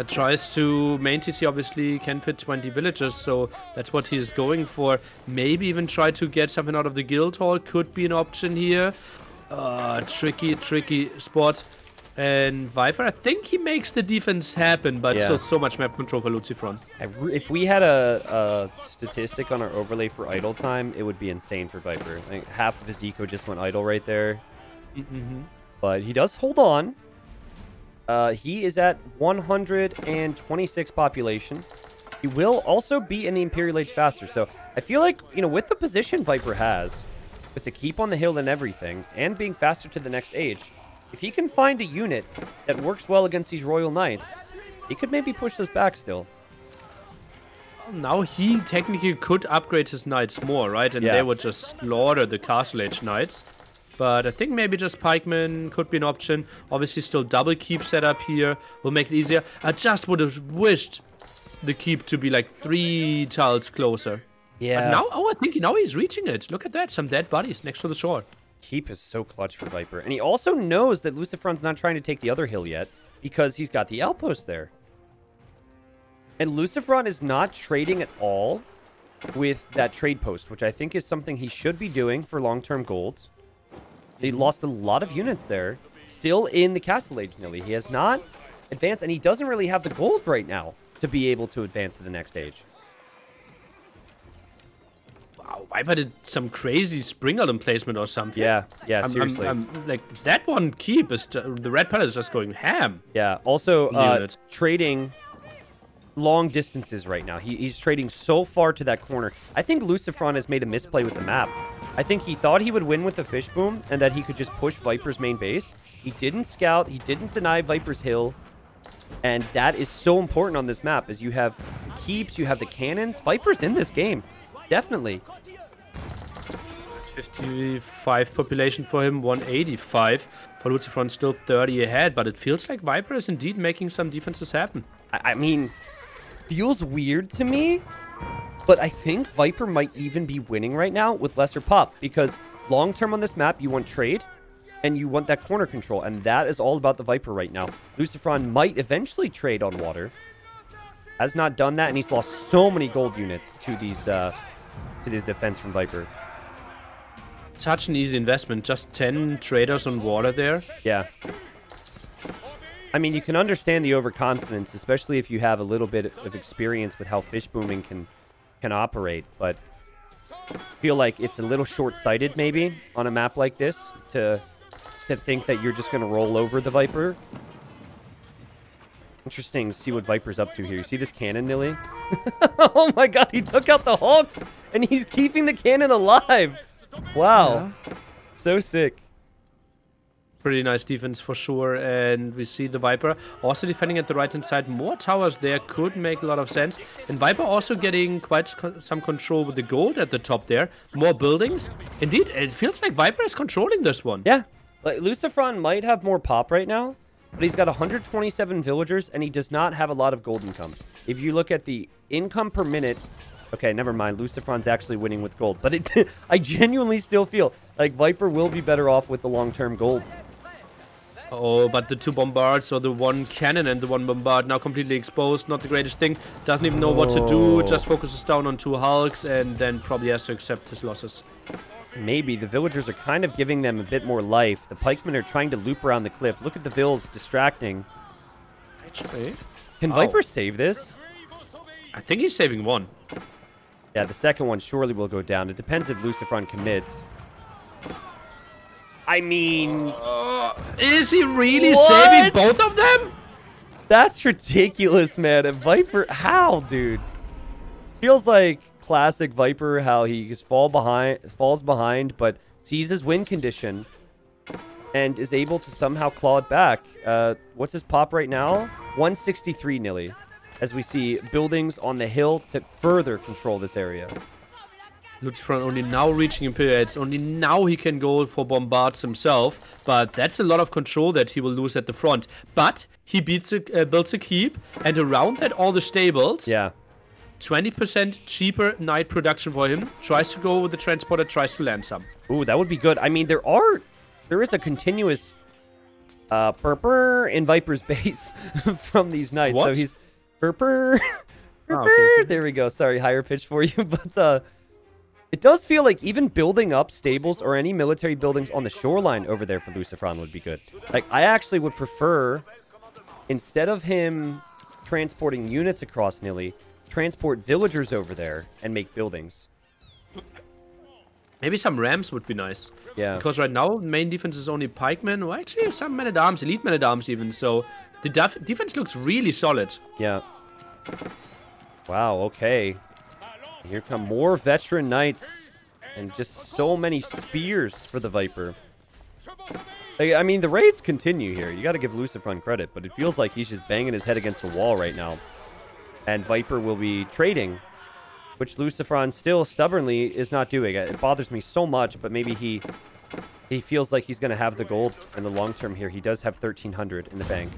Tries to main TC, obviously can fit 20 villagers, so that's what he's going for. Maybe even try to get something out of the guild hall could be an option here. Tricky spot. And Viper, I think he makes the defense happen, but still so much map control for LucifroN. If we had a statistic on our overlay for idle time, it would be insane for Viper. I think half of his eco just went idle right there. But he does hold on. He is at 126 population. He will also be in the Imperial Age faster. So I feel like, you know, with the position Viper has, with the keep on the hill and everything, and being faster to the next age, if he can find a unit that works well against these Royal Knights, he could maybe push this back still. Well, now he technically could upgrade his knights more, right? And they would just slaughter the Castle Age knights. But I think maybe just pikemen could be an option. Obviously still double keep setup here will make it easier. I just would have wished the keep to be like 3 tiles closer. Yeah. But now, I think now he's reaching it. Look at that, some dead bodies next to the shore. Keep is so clutch for Viper. And he also knows that LucifroN's not trying to take the other hill yet, because he's got the outpost there. And LucifroN is not trading at all with that trade post, which I think is something he should be doing for long-term gold. He lost a lot of units there. Still in the Castle Age, Nili. He has not advanced, and he doesn't really have the gold right now to be able to advance to the next age. Wow, Viper did some crazy Spring Island placement or something. Yeah, seriously. Like, that one keep is... the Red Palace is just going ham. Yeah, also trading long distances right now. He's trading so far to that corner. I think LucifroN has made a misplay with the map. I think he thought he would win with the fish boom and that he could just push Viper's main base. He didn't scout. He didn't deny Viper's hill. And that is so important on this map, as you have the keeps, you have the cannons. Viper's in this game. Definitely. 55 population for him, 185. For LucifroN, still 30 ahead, but it feels like Viper is indeed making some defenses happen. I mean, feels weird to me, but I think Viper might even be winning right now with lesser pop, because long-term on this map, you want trade, and you want that corner control, and that is all about the Viper right now. LucifroN might eventually trade on water. Has not done that, and he's lost so many gold units to these defense from Viper. Such an easy investment. Just 10 traders on water there. Yeah. I mean, you can understand the overconfidence, especially if you have a little bit of experience with how fish booming can operate. But I feel like it's a little short-sighted, maybe, on a map like this, to think that you're just going to roll over the Viper. Interesting to see what Viper's up to here. You see this cannon, Nili? Oh my god, he took out the Hawks, and he's keeping the cannon alive. Wow. Yeah. So sick. Pretty nice defense for sure, and we see the Viper also defending at the right-hand side. More towers there could make a lot of sense. And Viper also getting quite some control with the gold at the top there. More buildings. Indeed, it feels like Viper is controlling this one. Yeah. Like, LucifroN might have more pop right now, but he's got 127 villagers, and he does not have a lot of gold income. If you look at the income per minute... Okay, never mind. LucifroN's actually winning with gold. But I genuinely still feel like Viper will be better off with the long-term gold. Oh, but the two bombards, or the one cannon and the one bombard, now completely exposed. Not the greatest thing. Doesn't even know what to do. Just focuses down on two hulks and then probably has to accept his losses. Maybe. The villagers are kind of giving them a bit more life. The pikemen are trying to loop around the cliff. Look at the vills distracting. Actually, can Viper save this? I think he's saving one. Yeah, the second one surely will go down. It depends if LucifroN commits. I mean... is he really saving both of them? That's ridiculous, man. And Viper... How, dude? Feels like classic Viper, how he just falls behind, but sees his win condition and is able to somehow claw it back. What's his pop right now? 163, Nili. As we see buildings on the hill to further control this area. LucifroN only now reaching Imperial. It's only now he can go for bombards himself. But that's a lot of control that he will lose at the front. But he builds a keep. And around that, all the stables. Yeah. 20% cheaper night production for him. Tries to go with the transporter, tries to land some. Ooh, that would be good. I mean, there is a continuous burper in Viper's base from these knights. What? So he's... Burper. Burper. Okay. There we go. Sorry, higher pitch for you. But it does feel like even building up stables or any military buildings on the shoreline over there for LucifroN would be good. Like, I actually would prefer, instead of him transporting units across Nili, transport villagers over there and make buildings. Maybe some rams would be nice. Yeah. Because right now, main defense is only pikemen. Or actually, some men-at-arms, elite men-at-arms even. So the defense looks really solid. Yeah. Wow, okay. Here come more veteran knights. And just so many spears for the Viper. Like, I mean, the raids continue here. You got to give LucifroN credit. But it feels like he's just banging his head against the wall right now. And Viper will be trading. Which LucifroN still stubbornly is not doing. It bothers me so much. But maybe he feels like he's going to have the gold in the long term here. He does have 1,300 in the bank.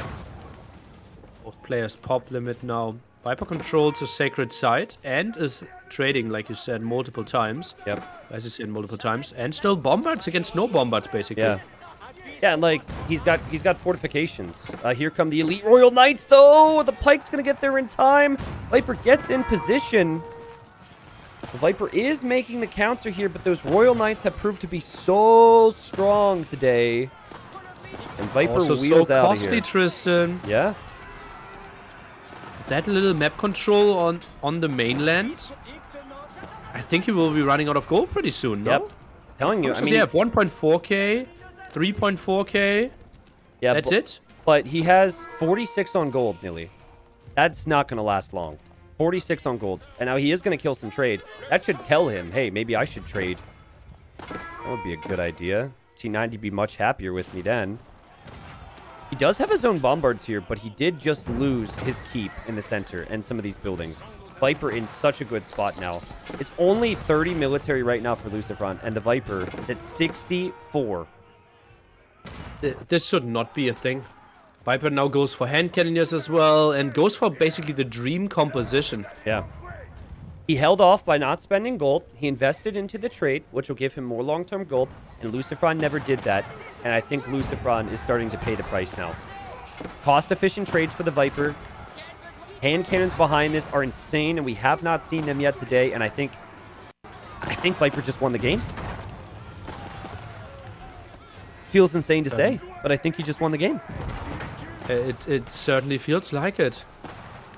Both players pop limit now. Viper controls a sacred site and is trading, like you said, multiple times. Yep. As you said, multiple times. And still bombards against no bombards, basically. Yeah. Yeah, and like, he's got fortifications. Here come the Elite Royal Knights, though! The Pike's gonna get there in time. Viper gets in position. The Viper is making the counter here, but those Royal Knights have proved to be so strong today. And Viper also wheels so out costly, of here. Tristan. Yeah. That little map control on the mainland. I think he will be running out of gold pretty soon, no? Yep. Telling you, I mean... He have 1.4k, 3.4k. Yeah, that's it? But he has 46 on gold, Nili. That's not going to last long. 46 on gold. And now he is going to kill some trade. That should tell him, hey, maybe I should trade. That would be a good idea. T90 would be much happier with me then. He does have his own bombards here, but he did just lose his keep in the center and some of these buildings. Viper in such a good spot now. It's only 30 military right now for LucifroN, and the Viper is at 64. This should not be a thing. Viper now goes for hand cannoneers as well, and goes for basically the dream composition. Yeah. He held off by not spending gold. He invested into the trade, which will give him more long-term gold, and LucifroN never did that. And I think LucifroN is starting to pay the price now. Cost-efficient trades for the Viper. Hand cannons behind this are insane, and we have not seen them yet today. And I think Viper just won the game. Feels insane to say, but I think he just won the game. It certainly feels like it.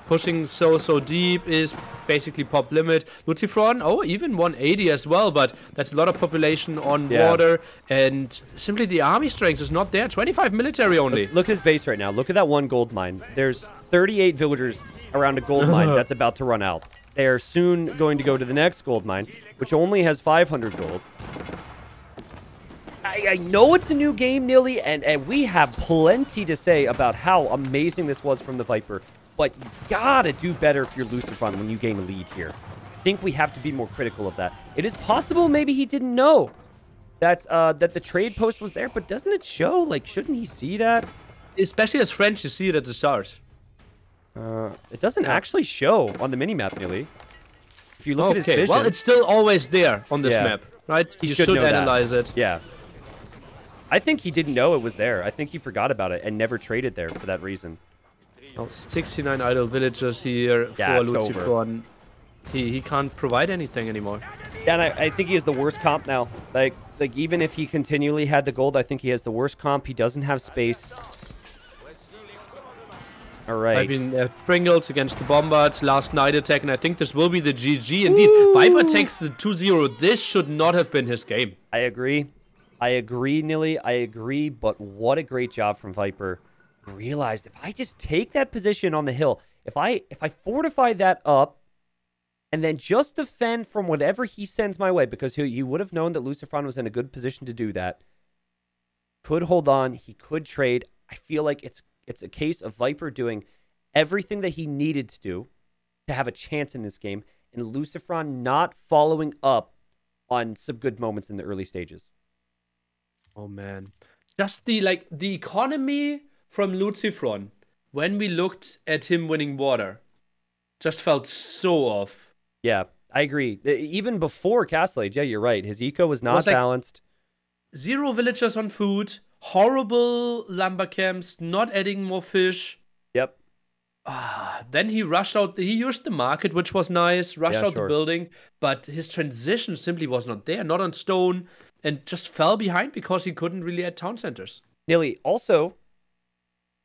Pushing so deep is basically pop limit. LucifroN, oh, even 180 as well, but that's a lot of population on water, and simply the army strength is not there. 25 military only. Look at his base right now. Look at that one gold mine. There's 38 villagers around a gold mine that's about to run out. They are soon going to go to the next gold mine, which only has 500 gold. I know it's a new game, Nili, and we have plenty to say about how amazing this was from the Viper. But you gotta do better if you're LucifroN when you gain a lead here. I think we have to be more critical of that. It is possible maybe he didn't know that that the trade post was there, but doesn't it show? Like, shouldn't he see that? Especially as French, you see it at the start. It doesn't actually show on the minimap, Nili. If you look at his vision... Well, it's still always there on this map, right? You should analyze that. it. Yeah. I think he didn't know it was there. I think he forgot about it and never traded there for that reason. Oh, 69 idle villagers here for LucifroN. He can't provide anything anymore. Yeah, and I think he has the worst comp now. Like even if he continually had the gold, I think he has the worst comp. He doesn't have space. All right. I've been Pringles against the Bombards, last night attack, and I think this will be the GG. Indeed, Viper takes the 2-0. This should not have been his game. I agree. I agree, Nili. I agree, but what a great job from Viper. Realized if I just take that position on the hill, if I fortify that up and then just defend from whatever he sends my way, because he would have known that LucifroN was in a good position to do that. Could hold on, he could trade. I feel like it's a case of Viper doing everything that he needed to do to have a chance in this game, and LucifroN not following up on some good moments in the early stages. Oh man. Just the economy from LucifroN, when we looked at him winning water, just felt so off. Yeah, I agree. Even before Castle Age, yeah, you're right. His eco was not balanced. 0 villagers on food, horrible lumber camps, not adding more fish. Yep. Then he rushed out. He used the market, which was nice, rushed out the building, but his transition simply was not there, not on stone, and just fell behind because he couldn't really add town centers. Nili, also...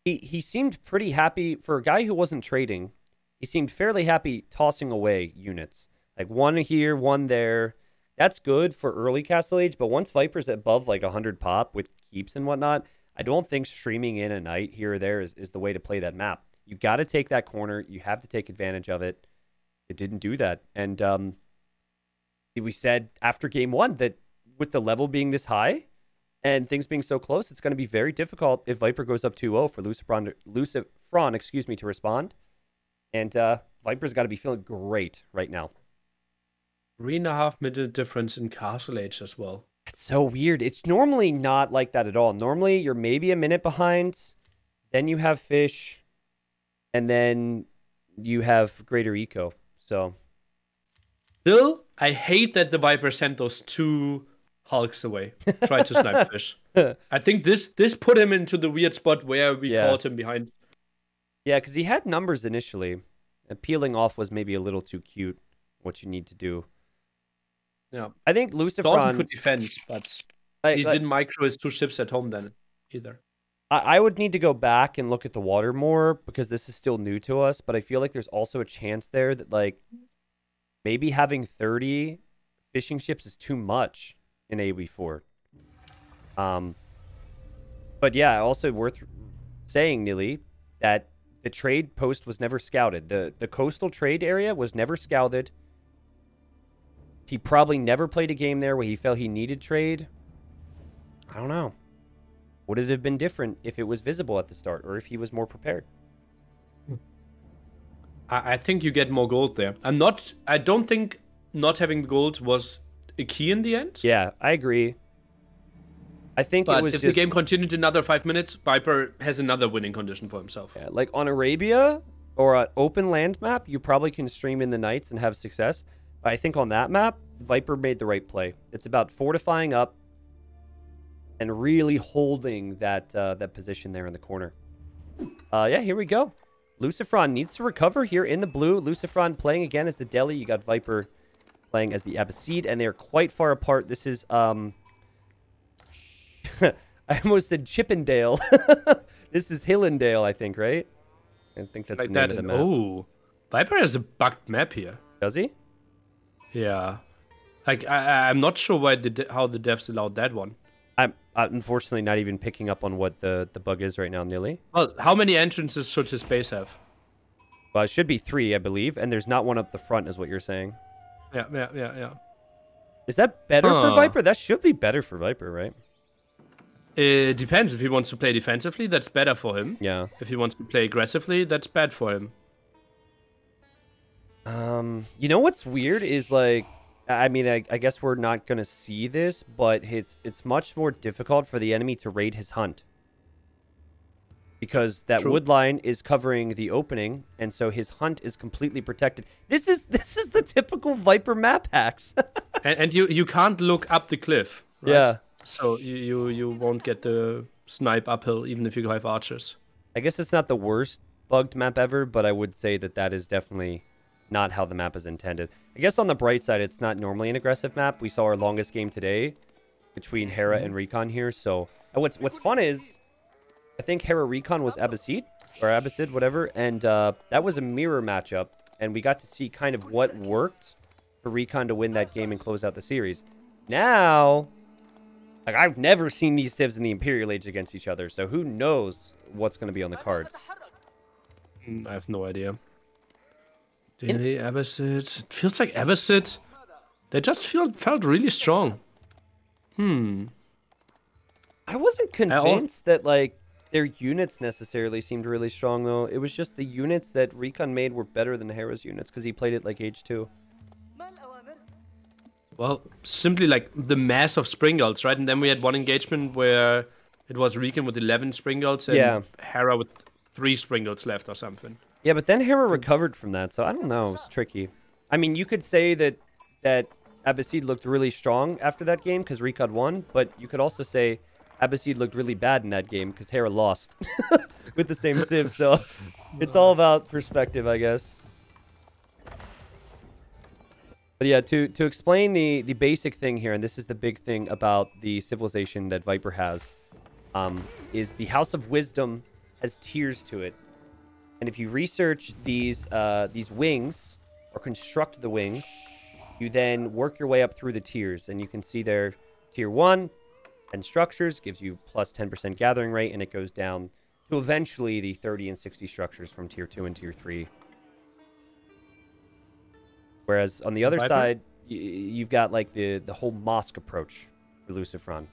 He seemed pretty happy for a guy who wasn't trading. He seemed fairly happy tossing away units. Like one here, one there. That's good for early Castle Age, but once Viper's above like 100 pop with keeps and whatnot, I don't think streaming in a night here or there is the way to play that map. You got to take that corner. You have to take advantage of it. It didn't do that. And we said after game 1 that with the level being this high, and things being so close, it's going to be very difficult if Viper goes up 2-0 for LucifroN, to respond. And Viper's got to be feeling great right now. 3.5 minute difference in Castle Age as well. It's so weird. It's normally not like that at all. Normally, you're maybe a minute behind, then you have fish, and then you have greater eco. So, still, I hate that the Viper sent those 2 Hulks away. Tried to snipe fish. I think this put him into the weird spot where we caught him behind. Yeah, because he had numbers initially. And peeling off was maybe a little too cute, what you need to do. Yeah. I think LucifroN could defend, but he didn't micro his 2 ships at home then either. I would need to go back and look at the water more because this is still new to us, but I feel like there's also a chance there that like maybe having 30 fishing ships is too much in AoE4. But yeah, also worth saying, Nili, that the trade post was never scouted. The coastal trade area was never scouted. He probably never played a game there where he felt he needed trade. I don't know. Would it have been different if it was visible at the start or if he was more prepared? I think you get more gold there. I don't think not having gold was a key in the end. Yeah, I agree. I think but it was if the game continued another 5 minutes, Viper has another winning condition for himself. Yeah, like on Arabia or an open land map, you probably can stream in the nights and have success. But I think on that map, Viper made the right play. It's about fortifying up and really holding that that position there in the corner. Yeah, here we go. LucifroN needs to recover here in the blue. LucifroN playing again as the Delhi. You got Viper playing as the Abbasid, and they're quite far apart. This is I I almost said Chippendale. This is Hillendale, I think, right? I think that's Like the name that. of the map. Oh, Viper has a bugged map here. Does he? Yeah. Like I'm not sure why how the devs allowed that one. I'm unfortunately not even picking up on what the bug is right now, Nili. Well, how many entrances should his base have? Well, it should be 3, I believe, and there's not one up the front, is what you're saying. Yeah. Is that better for Viper? That should be better for Viper, right? It depends. If he wants to play defensively, that's better for him. Yeah. If he wants to play aggressively, that's bad for him. You know what's weird is, like, I mean, I guess we're not going to see this, but it's much more difficult for the enemy to raid his hunt. Because that wood line is covering the opening, and so his hunt is completely protected. This is the typical Viper map hacks. and you can't look up the cliff, right? Yeah. So you won't get the snipe uphill, even if you have archers. I guess it's not the worst bugged map ever, but I would say that is definitely not how the map is intended. I guess on the bright side, it's not normally an aggressive map. We saw our longest game today between Hera and Recon here. So what's fun is, I think Hera Recon was Abbasid, or Abbasid, whatever, and that was a mirror matchup, and we got to see kind of what worked for Recon to win that game and close out the series. Now, like, I've never seen these civs in the Imperial Age against each other, so who knows what's going to be on the cards. I have no idea. Daily Abbasid. It feels like Abbasid. They just felt really strong. I wasn't convinced that, like, their units necessarily seemed really strong, though. It was just the units that Recon made were better than Hera's units, because he played it like Age 2. Well, simply like the mass of Springulds, right? And then we had one engagement where it was Recon with 11 Springulds and Hera with 3 Springulds left or something. Yeah, but then Hera recovered from that, so I don't know. It's tricky. I mean, you could say that Abbasid looked really strong after that game because Recon won, but you could also say Abbasid looked really bad in that game because Hera lost with the same civ, so it's all about perspective, I guess. But yeah, to explain the basic thing here, and this is the big thing about the civilization that Viper has, is the House of Wisdom has tiers to it. And if you research these wings, or construct the wings, you then work your way up through the tiers. And you can see there, Tier 1, 10 structures, gives you plus 10% gathering rate, and it goes down to eventually the 30 and 60 structures from Tier 2 and Tier 3. Whereas on the other side, you've got like the whole mosque approach for LucifroN.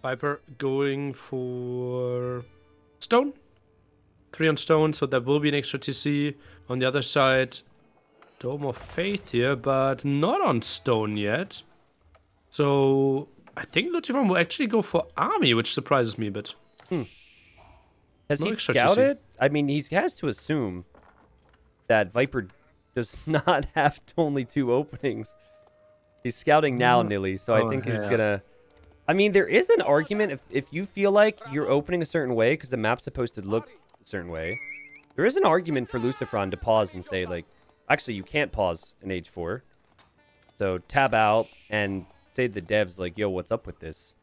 Viper going for stone. 3 on stone, so there will be an extra TC. On the other side, Dome of Faith here, but not on stone yet. So I think LucifroN will actually go for army, which surprises me a bit. Has he scouted? I mean, he has to assume that Viper does not have only 2 openings. He's scouting now, Nili, so I think he's gonna... I mean, there is an argument if you feel like you're opening a certain way, because the map's supposed to look a certain way, there is an argument for LucifroN to pause and say, like, actually, you can't pause in Age 4. So tab out and say to the devs, like, yo, what's up with this?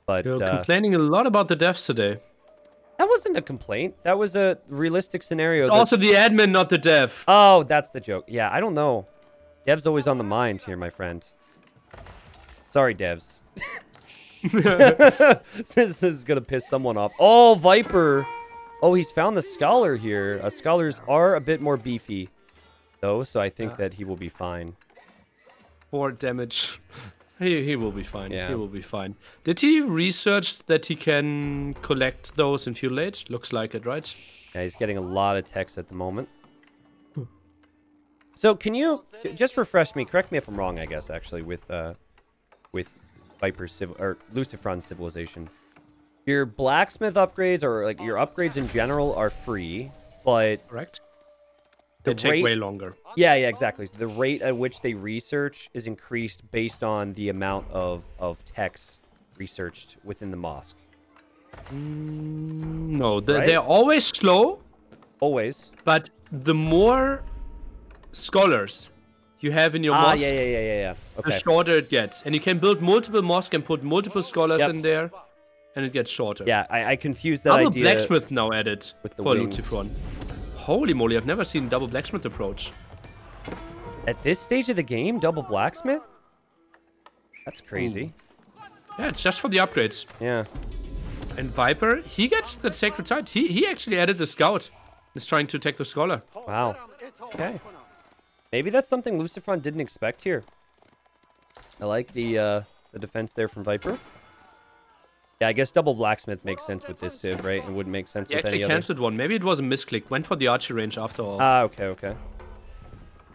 But you're complaining a lot about the devs today. That wasn't a complaint. That was a realistic scenario. It's also the admin, not the dev. Oh, that's the joke. Yeah, I don't know. Dev's always on the mind here, my friend. Sorry, devs. This is going to piss someone off. Oh, Viper. Oh, he's found the Scholar here. Scholars are a bit more beefy, though, so I think that he will be fine. 4 damage. He will be fine. Yeah. He will be fine. Did he research that he can collect those in Feudal Age? Looks like it, right? Yeah, he's getting a lot of text at the moment. So can you just refresh me? Correct me if I'm wrong, I guess, actually, with Viper's or LucifroN's civilization. Your blacksmith upgrades, or like your upgrades in general, are free, but correct. They take way longer. Yeah, exactly. So the rate at which they research is increased based on the amount of texts researched within the mosque. No, they're always slow. Always. But the more scholars you have in your Ah, mosque, yeah. the Okay. shorter it gets. And you can build multiple mosques and put multiple scholars in there, and it gets shorter. Yeah, I confused that Double idea blacksmith now added with the for wings. LucifroN. Holy moly, I've never seen double blacksmith approach. At this stage of the game, double blacksmith? That's crazy. Yeah, it's just for the upgrades. Yeah. And Viper, he gets the sacred site. He actually added the scout. He's trying to attack the scholar. Wow. Okay. Maybe that's something LucifroN didn't expect here. I like the defense there from Viper. Yeah, I guess double blacksmith makes sense with this civ, right? It wouldn't make sense He with any actually other. cancelled one. Maybe it was a misclick. Went for the archer range after all. Ah, okay.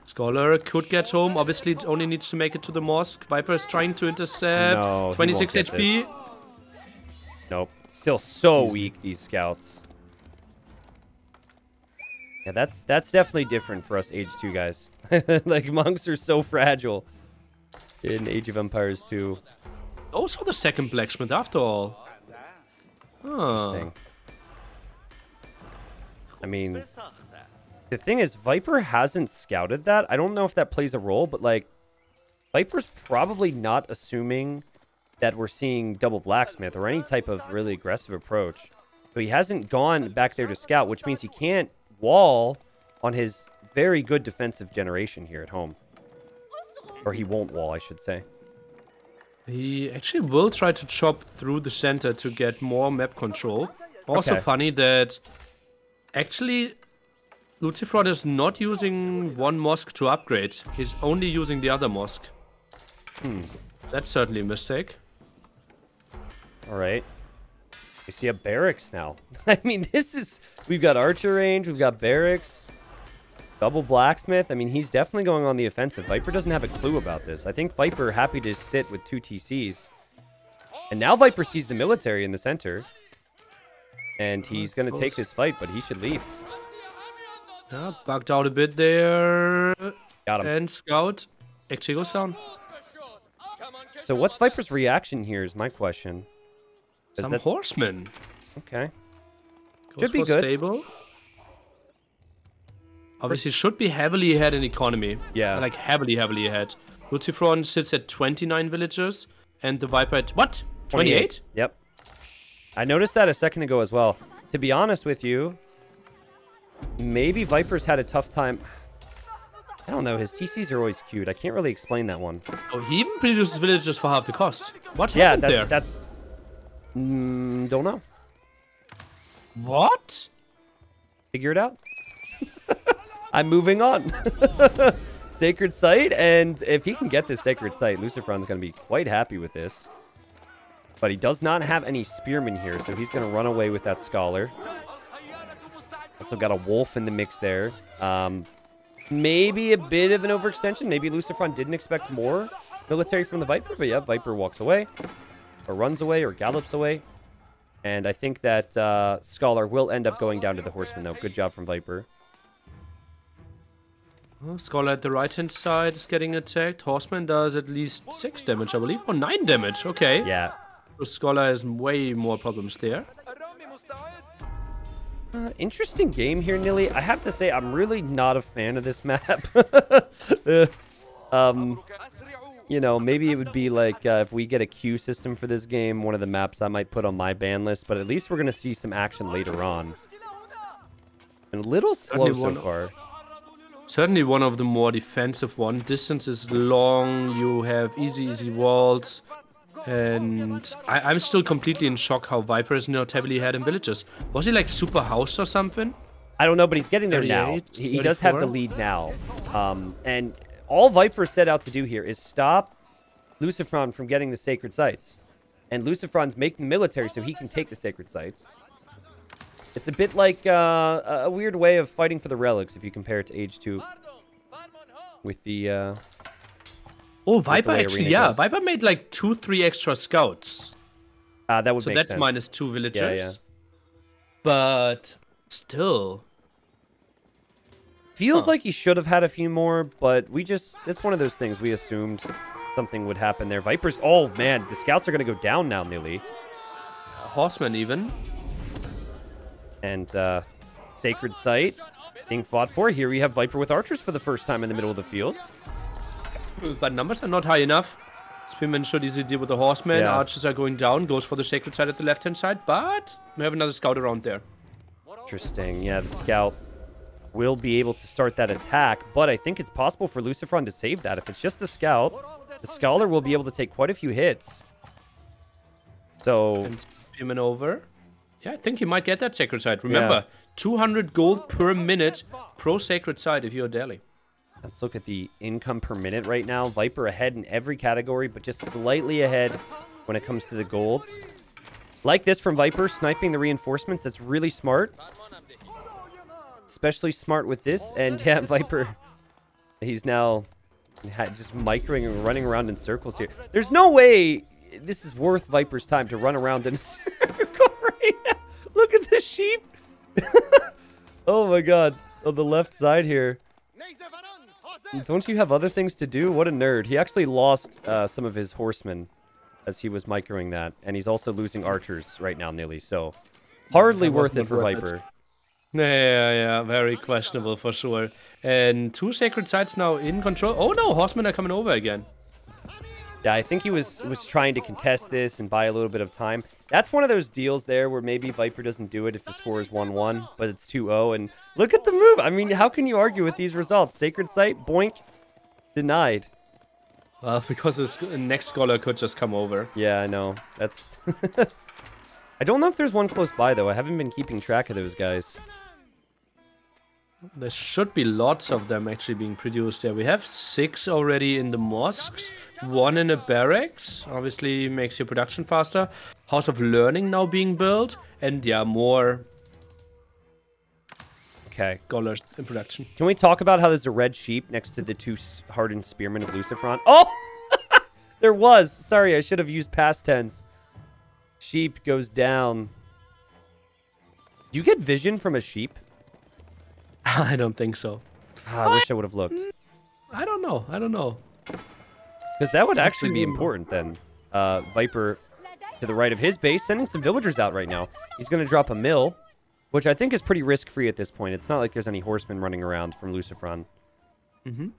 Scholar could get home. Obviously, it only needs to make it to the mosque. Viper is trying to intercept. No, he 26 won't get HP. this. Nope. Still so weak, these scouts. Yeah, that's definitely different for us Age 2 guys. Like, monks are so fragile in Age of Empires 2. Those for the second blacksmith after all. Interesting. I mean, the thing is, Viper hasn't scouted that. I don't know if that plays a role, but, like, Viper's probably not assuming that we're seeing double blacksmith or any type of really aggressive approach. So he hasn't gone back there to scout, which means he can't wall on his very good defensive generation here at home. Or he won't wall, I should say. He actually will try to chop through the center to get more map control. Also Okay. funny that actually LucifroN is not using one mosque to upgrade. He's only using the other mosque. That's certainly a mistake. All right. We see a barracks now. I mean, this is... We've got archer range. We've got barracks. Double blacksmith. I mean, he's definitely going on the offensive. Viper doesn't have a clue about this. I think Viper happy to sit with 2 TCs. And now Viper sees the military in the center. And he's going to take this fight, but he should leave. Yeah, bugged out a bit there. Got him. And scout actually goes down. So what's Viper's reaction here is my question. 'Cause Some that's- horsemen. Okay. Goes Should be for good. Stable. Obviously, should be heavily ahead in economy. Yeah. Like, heavily ahead. LucifroN sits at 29 villagers, and the Viper at, what? 28? Yep. I noticed that a second ago as well. To be honest with you, maybe Viper's had a tough time. I don't know. His TCs are always queued. I can't really explain that one. Oh, he even produces villagers for half the cost. What Yeah, happened there? that's... don't know. What? Figure it out. I'm moving on. Sacred Site, and if he can get this Sacred Site, LucifroN's going to be quite happy with this. But he does not have any spearmen here, so he's going to run away with that Scholar. Also got a Wolf in the mix there. Maybe a bit of an overextension. Maybe LucifroN didn't expect more military from the Viper, but yeah, Viper walks away, or runs away, or gallops away. And I think that Scholar will end up going down to the Horseman, though. Good job from Viper. Oh, Scholar at the right-hand side is getting attacked. Horseman does at least 6 damage, I believe. Oh, 9 damage. Okay. Yeah. So Scholar has way more problems there. Interesting game here, Nili. I have to say, I'm really not a fan of this map. You know, maybe it would be like if we get a queue system for this game, one of the maps I might put on my ban list, but at least we're going to see some action later on. And a little slow so far. Certainly one of the more defensive one. Distance is long, you have easy walls. And I'm still completely in shock how Viper is not heavily ahead in villages. Was he like super housed or something? I don't know, but he's getting there now. 38, He does have the 34. lead now. And all Viper set out to do here is stop LucifroN from getting the Sacred Sites. And LucifroN's making the military so he can take the Sacred Sites. It's a bit like a weird way of fighting for the relics if you compare it to Age 2. With the... Oh, Viper way actually, Arena yeah. goes. Viper made like 2-3 extra scouts. that would So make that's sense. minus 2 villagers. Yeah. But still. Feels like he should have had a few more, but we just... It's one of those things we assumed something would happen there. Viper's... Oh, man. The scouts are going to go down now, Nili. Horseman even. And Sacred Site being fought for. Here we have Viper with archers for the first time in the middle of the field. But numbers are not high enough. Spearman should easily deal with the horsemen. Yeah. Archers are going down. Goes for the sacred side at the left-hand side. But we have another scout around there. Interesting. Yeah, the scout will be able to start that attack, but I think it's possible for LucifroN to save that. If it's just a scout, the scholar will be able to take quite a few hits. So... And Spearman over. Yeah, I think you might get that sacred side. Remember, 200 gold per minute pro sacred side if you're Delhi. Let's look at the income per minute right now. Viper ahead in every category, but just slightly ahead when it comes to the golds. Like this from Viper, sniping the reinforcements. That's really smart. Especially smart with this. And yeah, Viper, he's now just microing and running around in circles here. There's no way this is worth Viper's time to run around in a circle right now. Look at the sheep. Oh my god. On the left side here. Don't you have other things to do? What a nerd. He actually lost some of his horsemen as he was microing that. And he's also losing archers right now, Nili. So hardly worth it for Viper. Yeah, very questionable for sure. And 2 sacred sites now in control. Oh no, horsemen are coming over again. Yeah, I think he was trying to contest this and buy a little bit of time. That's one of those deals there where maybe Viper doesn't do it if the score is 1-1, but it's 2-0. And look at the move. I mean, how can you argue with these results? Sacred site, boink, denied. Well, because the next scholar could just come over. Yeah, I know. That's... I don't know if there's one close by, though. I haven't been keeping track of those guys. There should be lots of them actually being produced there. We have 6 already in the mosques, 1 in a barracks. Obviously makes your production faster. House of Learning now being built. And yeah, more scholars in production. Can we talk about how there's a red sheep next to the 2 hardened spearmen of LucifroN? Oh! There was! Sorry, I should have used past tense. Sheep goes down. Do you get vision from a sheep? I don't think so. I wish I would have looked. I don't know. Because that would actually be important then. Viper to the right of his base, sending some villagers out right now. He's going to drop a mill, which I think is pretty risk-free at this point. It's not like there's any horsemen running around from LucifroN. By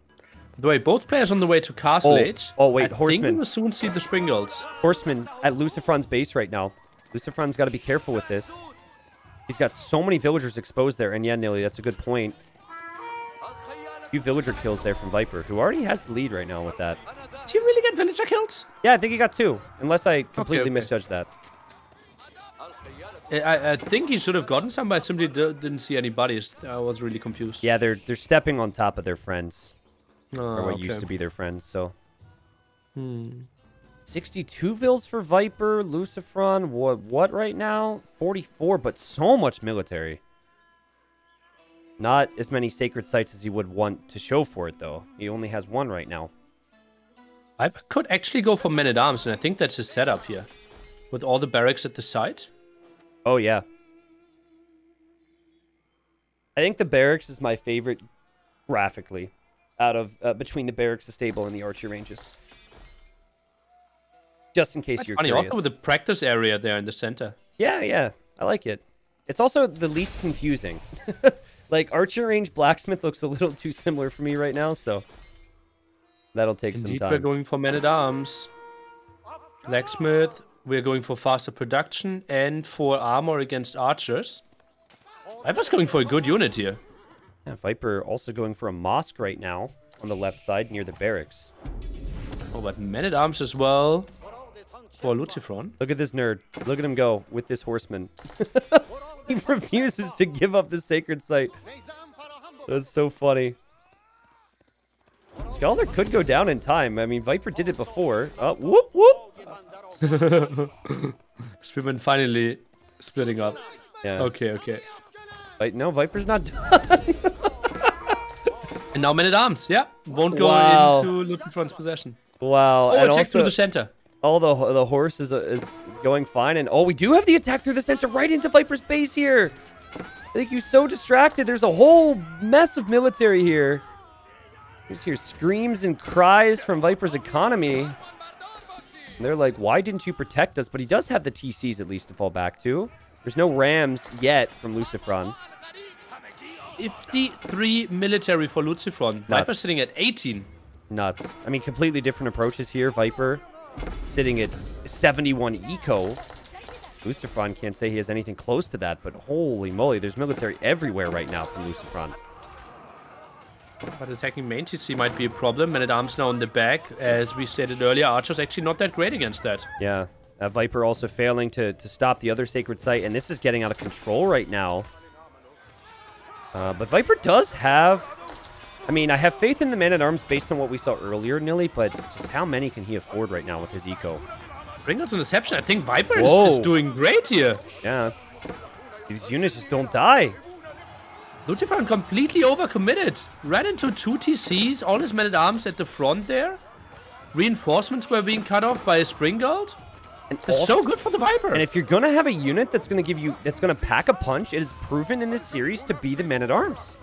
the way, both players on the way to Castle Age. Oh, wait, I horsemen. think we will soon see the Springles. Horsemen at LucifroN's base right now. LucifroN's got to be careful with this. He's got so many villagers exposed there. And yeah, Nili, that's a good point. A few villager kills there from Viper, who already has the lead right now with that. Did he really get villager kills? Yeah, I think he got 2. Unless I completely misjudged that. I think he should have gotten some, but I simply didn't see any bodies. I was really confused. Yeah, they're stepping on top of their friends. Oh, or what used to be their friends, so... 62 vills for Viper, LucifroN, what right now? 44, but so much military. Not as many sacred sites as he would want to show for it, though. He only has 1 right now. I could actually go for men-at-arms, and I think that's his setup here. With all the barracks at the site. Oh, yeah. I think the barracks is my favorite graphically out of between the barracks, the stable, and the archer ranges. Just in case you're curious. Also with the practice area there in the center. Yeah. I like it. It's also the least confusing. Like, archer range blacksmith looks a little too similar for me right now, so... That'll take some time. We're going for men-at-arms. Blacksmith. We're going for faster production and for armor against archers. Viper's going for a good unit here. Yeah, Viper also going for a mosque right now on the left side near the barracks. Oh, but men-at-arms as well for LucifroN. Look at this nerd. Look at him go with this horseman. He refuses to give up the sacred site. That's so funny. Scholar could go down in time. I mean, Viper did it before. Oh, whoop, whoop. Spearman finally splitting up. Yeah. Okay. No, Viper's not done. And now men-at-arms, yeah. Won't go into LucifroN's possession. Wow. Oh, and attack also, through the center. Oh, the horse is going fine. And, oh, we do have the attack through the center right into Viper's base here. I think he's so distracted. There's a whole mess of military here. You just hear screams and cries from Viper's economy. And they're like, why didn't you protect us? But he does have the TCs at least to fall back to. There's no rams yet from LucifroN. 53 military for LucifroN. Viper sitting at 18. nuts. I mean, completely different approaches here. Viper sitting at 71 eco. LucifroN can't say he has anything close to that, but holy moly, there's military everywhere right now from LucifroN. But attacking main TC might be a problem. Man-at-Arms now in the back. As we stated earlier, Archer's actually not that great against that. Yeah. Viper also failing to stop the other sacred site, and this is getting out of control right now. But Viper does have... I mean, I have faith in the Man-at-Arms based on what we saw earlier, Nili, but just how many can he afford right now with his eco? Bring out an interception. I think Viper is doing great here. Yeah. These units just don't die. LucifroN completely overcommitted. Ran into 2 TCs, all his Men-at-Arms at the front there. Reinforcements were being cut off by a Spring Guard. It's so good for the Viper. And if you're going to have a unit that's going to give you, that's going to pack a punch, it is proven in this series to be the Men-at-Arms.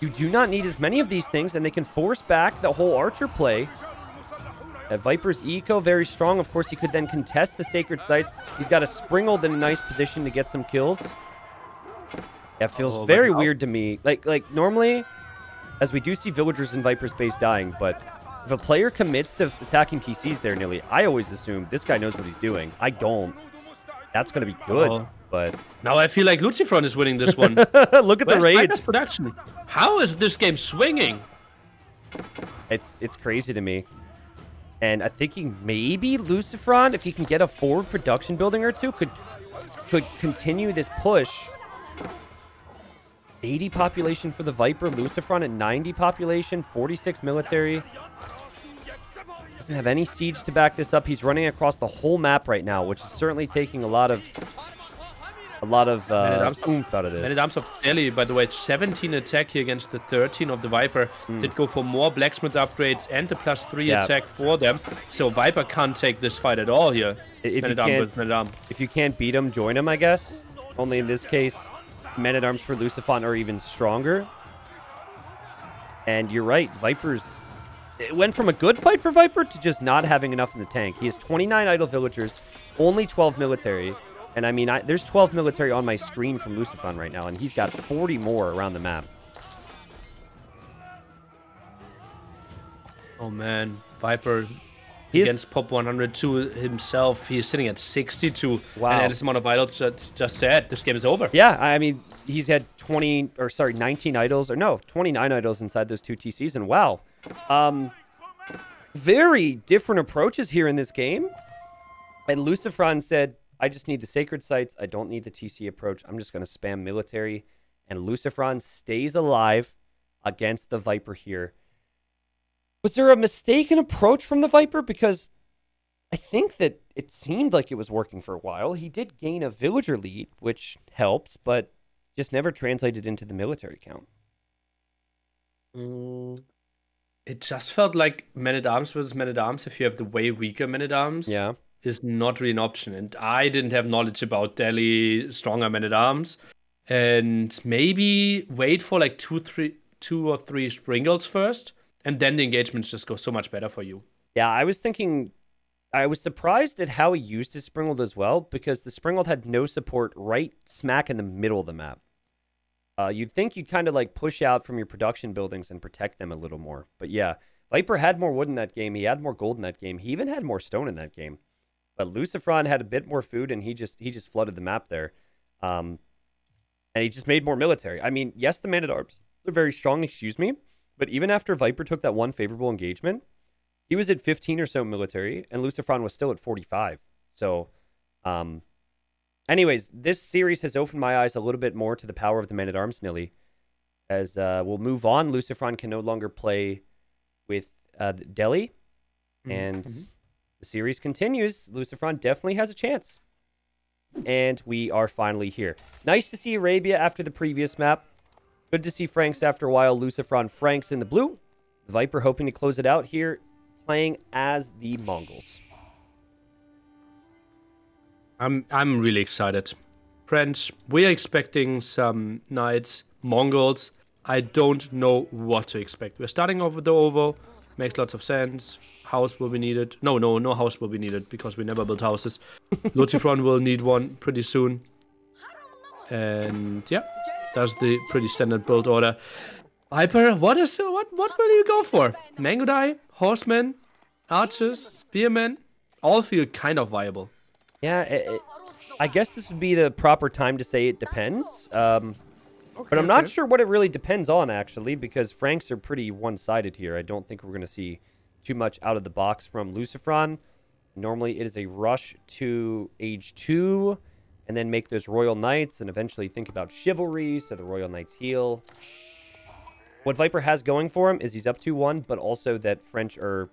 You do not need as many of these things, and they can force back the whole Archer play. Viper's eco very strong. Of course, he could then contest the sacred sites. He's got a Springald in a nice position to get some kills. That feels very weird to me. Like normally, as we do see villagers in Viper's base dying, but if a player commits to attacking TCs there, Nili, I always assume this guy knows what he's doing. I don't. That's going to be good, but... Now I feel like LucifroN is winning this one. Look at the rage. Viper's production? How is this game swinging? It's crazy to me. And I'm thinking maybe LucifroN, if he can get a forward production building or two, could continue this push. 80 population for the Viper, LucifroN at 90 population, 46 military. Doesn't have any siege to back this up. He's running across the whole map right now, which is certainly taking a lot of oomph out of this. Man-at-Arms of Delhi, by the way, 17 attack here against the 13 of the Viper. Did go for more blacksmith upgrades and the +3 attack for them. So Viper can't take this fight at all here. If you can't beat him, join him, I guess. Only in this case, Men-at-Arms for LucifroN are even stronger. And you're right, it went from a good fight for Viper to just not having enough in the tank. He has 29 idle villagers, only 12 military. And I mean, there's 12 military on my screen from LucifroN right now, and he's got 40 more around the map. Oh man, Viper against Pop 102 himself, he's sitting at 62. Wow. And this amount of idols just said, this game is over. Yeah, I mean, he's had 19 idols, or no, 29 idols inside those 2 TCs, and wow. Very different approaches here in this game. And LucifroN said, I just need the sacred sites. I don't need the TC approach. I'm just going to spam military. And LucifroN stays alive against the Viper here. Was there a mistaken approach from the Viper? Because I think that it seemed like it was working for a while. He did gain a villager lead, which helps, but just never translated into the military count. It just felt like Men-at-Arms versus Men-at-Arms, if you have the way weaker Men-at-Arms, is not really an option. And I didn't have knowledge about Delhi stronger Men-at-Arms. And maybe wait for like two or three Springles first, and then the engagements just go so much better for you. Yeah, I was surprised at how he used his Springald as well, because the Springald had no support right smack in the middle of the map. You'd think you'd kind of like push out from your production buildings and protect them a little more. But yeah, Viper had more wood in that game. He had more gold in that game. He even had more stone in that game. But LucifroN had a bit more food, and he just flooded the map there. And he just made more military. I mean, yes, the Man-at-Arms are very strong, but even after Viper took that one favorable engagement, he was at 15 or so military, and LucifroN was still at 45. So, anyways, this series has opened my eyes a little bit more to the power of the Man-at-Arms, Nili. As we'll move on, LucifroN can no longer play with Delhi, and the series continues. LucifroN definitely has a chance. And we are finally here. Nice to see Arabia after the previous map. Good to see Franks after a while. LucifroN Franks in the blue. The Viper hoping to close it out here, playing as the Mongols. I'm really excited. Friends, we are expecting some nice Mongols. I don't know what to expect. We're starting off with the Ovo. Makes lots of sense. House will be needed. No house will be needed because we never built houses. LucifroN will need one pretty soon. And yeah, that's the pretty standard build order. Viper, what what will you go for? Mangodai, Horsemen, Archers, Spearmen, all feel kind of viable. Yeah, I guess this would be the proper time to say it depends. But I'm not sure what it really depends on, actually, because Franks are pretty one-sided here. I don't think we're going to see too much out of the box from LucifroN. Normally, it is a rush to Age 2, and then make those Royal Knights, and eventually think about Chivalry, so the Royal Knights heal. What Viper has going for him is he's up 2-1, but also that French are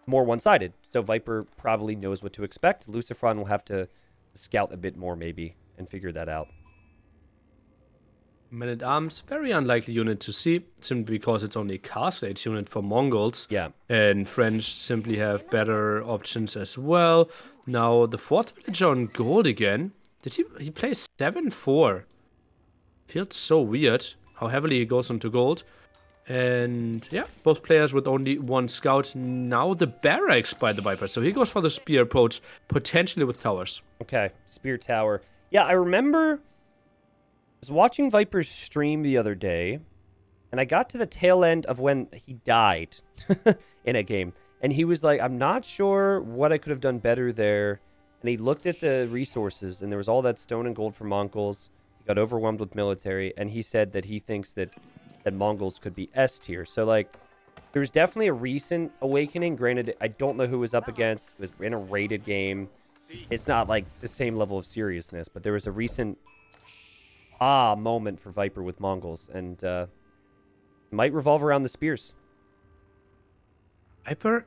more one-sided. So Viper probably knows what to expect. LucifroN will have to scout a bit more, maybe, and figure that out. Men-at-Arms, very unlikely unit to see, simply because it's only a Castle Age unit for Mongols. Yeah. And French simply have better options as well. Now, the 4th villager on gold again. Did he play 7-4? Feels so weird how heavily he goes onto gold. And yeah, both players with only 1 scout. Now the barracks by the Viper. So he goes for the spear approach, potentially with towers. Okay, spear tower. Yeah, I remember... I was watching Viper's stream the other day, and I got to the tail end of when he died in a game. And he was like, I'm not sure what I could have done better there. And he looked at the resources, and there was all that stone and gold for Mongols. He got overwhelmed with military, and he said that he thinks that Mongols could be S tier. So, like, there's definitely a recent awakening. Granted, I don't know who was up against. It was in a rated game. It's not, like, the same level of seriousness, but there was a recent... moment for Viper with Mongols, and might revolve around the spears. Viper,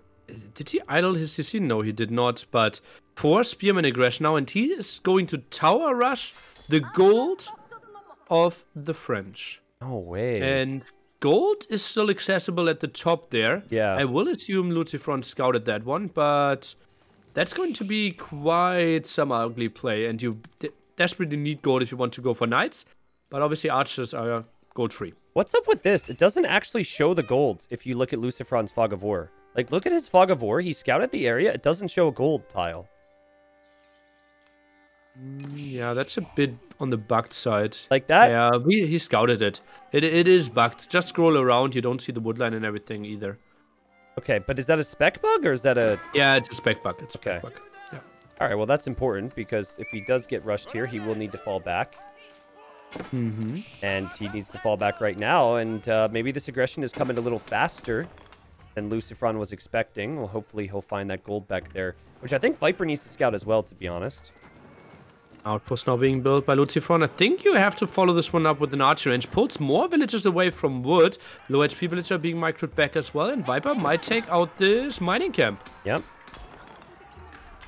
did he idle his CC? No, he did not, but 4 spearman aggression now, and he is going to tower rush the gold of the French. No way. And gold is still accessible at the top there. Yeah. I will assume LucifroN scouted that one, but that's going to be quite some ugly play, and you desperately need gold if you want to go for knights, but obviously archers are gold free. What's up with this? It doesn't actually show the gold if you look at LucifroN's Fog of War. Like, look at his Fog of War. He scouted the area. It doesn't show a gold tile. Yeah, that's a bit on the bugged side. Like that? Yeah, he scouted it. It is bugged. Just scroll around. You don't see the woodline and everything either. Okay, but is that a spec bug or is that a... Yeah, it's a spec bug. It's a spec bug. Yeah. All right, well, that's important because if he does get rushed here, he will need to fall back. Mm-hmm. And he needs to fall back right now, and maybe this aggression is coming a little faster than LucifroN was expecting. Well, hopefully he'll find that gold back there, which I think Viper needs to scout as well, to be honest. Outpost now being built by LucifroN. I think you have to follow this one up with an archer range. Pulls more villagers away from wood. Low HP villager being microed back as well, and Viper might take out this mining camp. Yep.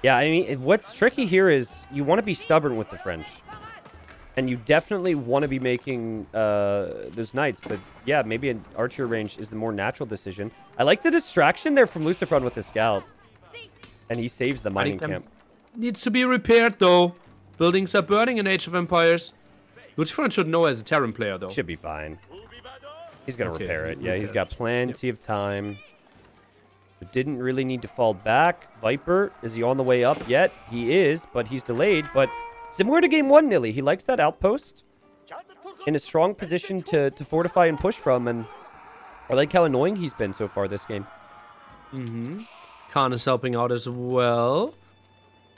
Yeah, I mean, what's tricky here is you want to be stubborn with the French. And you definitely want to be making those knights. But yeah, maybe an archer range is the more natural decision. I like the distraction there from LucifroN with the scout. And he saves the mining camp. Needs to be repaired, though. Buildings are burning in Age of Empires. LucifroN should know as a Terran player, though. Should be fine. He's going to repair it. Yeah, he's got plenty of time. Didn't really need to fall back. Viper, is he on the way up yet? He is, but he's delayed. But similar to game 1, Nili, he likes that outpost in a strong position to fortify and push from. And I like how annoying he's been so far this game. Mm-hmm. Khan is helping out as well.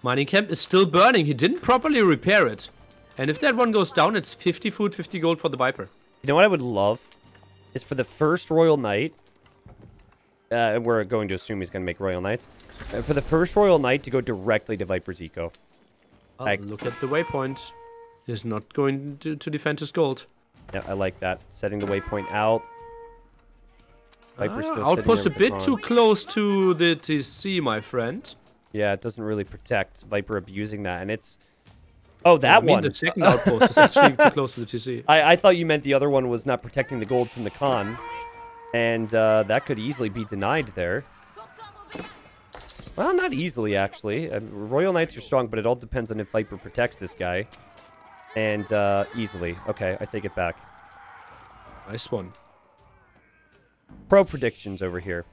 Mining camp is still burning. He didn't properly repair it. And if that one goes down, it's 50 food, 50 gold for the Viper. You know what I would love? Is for the first Royal Knight, we're going to assume he's going to make Royal Knights. For the first Royal Knight to go directly to Viper's Eco. Look at the waypoint. He's not going to defend his gold. Yeah, I like that. Setting the waypoint out. Viper's still outpost a sitting there bit with too close to the TC, my friend. Yeah, it doesn't really protect. Viper abusing that, and it's... Oh, that one. The second outpost is actually too close to the TC. I thought you meant the other one was not protecting the gold from the Khan. And that could easily be denied there. Well, not easily, actually. Royal Knights are strong, but it all depends on if Viper protects this guy. And easily. Okay, I take it back. Nice one. Pro predictions over here.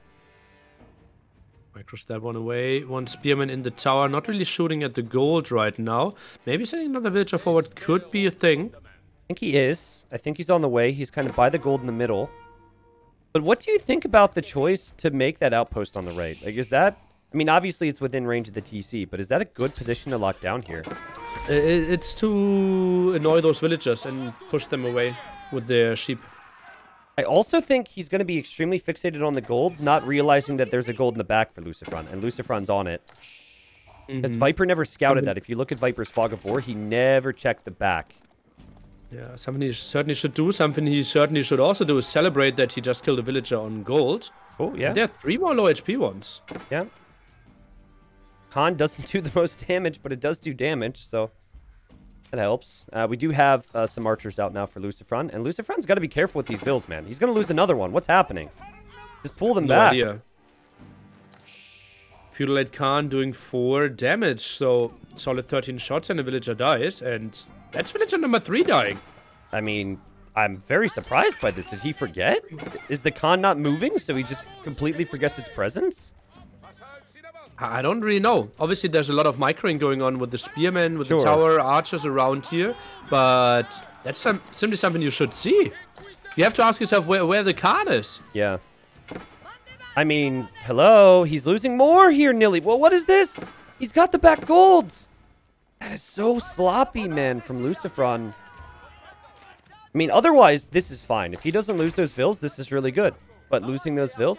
Micros that one away. One spearman in the tower. Not really shooting at the gold right now. Maybe sending another villager forward could be a thing. I think he is. I think he's on the way. He's kind of by the gold in the middle. But what do you think about the choice to make that outpost on the right? Like, is that... I mean, obviously it's within range of the TC, but is that a good position to lock down here? It's to annoy those villagers and push them away with their sheep. I also think he's going to be extremely fixated on the gold, not realizing that there's a gold in the back for LucifroN, and LucifroN's on it. Because Viper never scouted that. If you look at Viper's Fog of War, he never checked the back. Yeah, something he certainly should do. Something he certainly should also do is celebrate that he just killed a villager on gold. Oh, yeah. And there are 3 more low HP ones. Yeah. Khan doesn't do the most damage, but it does do damage, so that helps. We do have some archers out now for LucifroN, and LucifroN's got to be careful with these vills, man. He's going to lose another one. What's happening? Just pull them back. Idea. Feudalite Khan doing 4 damage, so solid 13 shots and a villager dies, and that's villager number 3 dying. I mean, I'm very surprised by this. Did he forget? Is the Khan not moving, so he just completely forgets its presence? I don't really know. Obviously, there's a lot of microing going on with the spearmen, with Sure. the tower archers around here, but that's simply something you should see. You have to ask yourself where the Khan is. Yeah. I mean, hello? He's losing more here, Nili. Well, what is this? He's got the back golds. That is so sloppy, man, from LucifroN. I mean, otherwise, this is fine. If he doesn't lose those vills, this is really good. But losing those vills,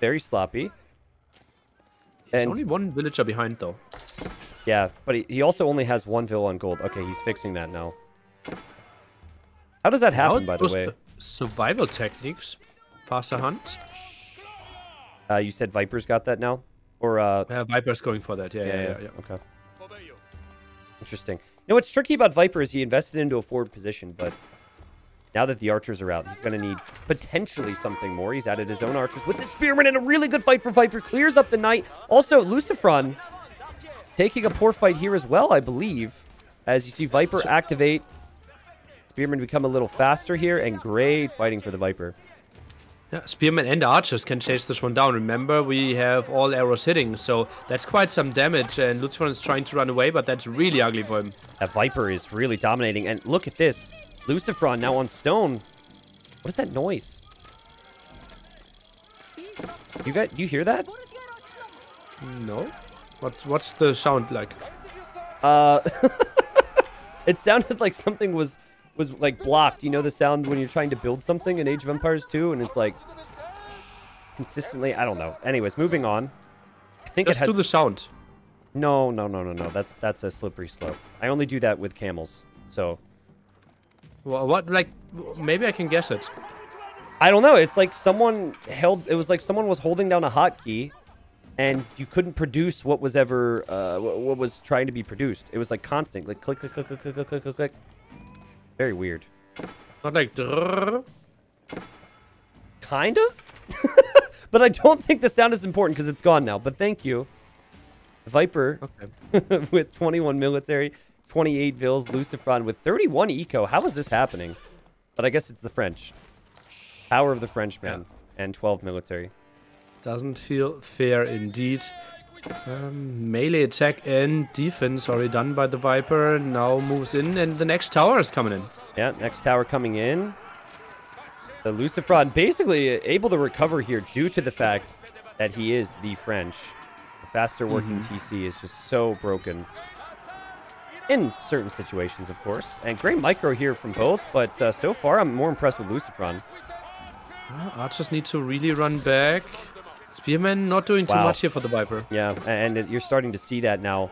very sloppy. There's only 1 villager behind, though. Yeah, but he also only has 1 vill on gold. Okay, he's fixing that now. How does that happen, by the way? Survival techniques. Faster hunt. You said Viper's got that now? Or, Viper's going for that. Yeah. Okay. Interesting. You know, what's tricky about Viper is he invested into a forward position, but now that the archers are out, he's going to need potentially something more. He's added his own archers with the spearmen, and a really good fight for Viper. Clears up the knight. Also, LucifroN taking a poor fight here as well, I believe. As you see Viper activate. Spearmen become a little faster here, and great fighting for the Viper. Yeah, spearmen and archers can chase this one down. Remember, we have all arrows hitting, so that's quite some damage, and LucifroN is trying to run away, but that's really ugly for him. That Viper is really dominating, and look at this. LucifroN now on stone. What is that noise? Do you hear that? No. What's the sound like? It sounded like something was like blocked. You know the sound when you're trying to build something in Age of Empires 2 and it's like consistently, I don't know. Anyways, moving on. I think Just do the sound. No. That's a slippery slope. I only do that with camels. So Well, what, like, maybe I can guess it. I don't know. It's like someone was holding down a hotkey and you couldn't produce what was ever what was trying to be produced. It was like constant, like click click click click click click click click. Very weird. Not like drrrr. Kind of? But I don't think the sound is important because it's gone now. But thank you. Viper with 21 military, 28 vills, LucifroN with 31 eco. How is this happening? But I guess it's the French. Power of the Frenchman and 12 military. Doesn't feel fair indeed. Melee attack and defense already done by the Viper. Now moves in, and the next tower is coming in. Yeah, next tower coming in. The LucifroN basically able to recover here due to the fact that he is the French. The faster working TC is just so broken. In certain situations, of course. And great micro here from both, but so far I'm more impressed with LucifroN. Archers need to really run back. Spearman not doing too much here for the Viper. Yeah, and you're starting to see that now.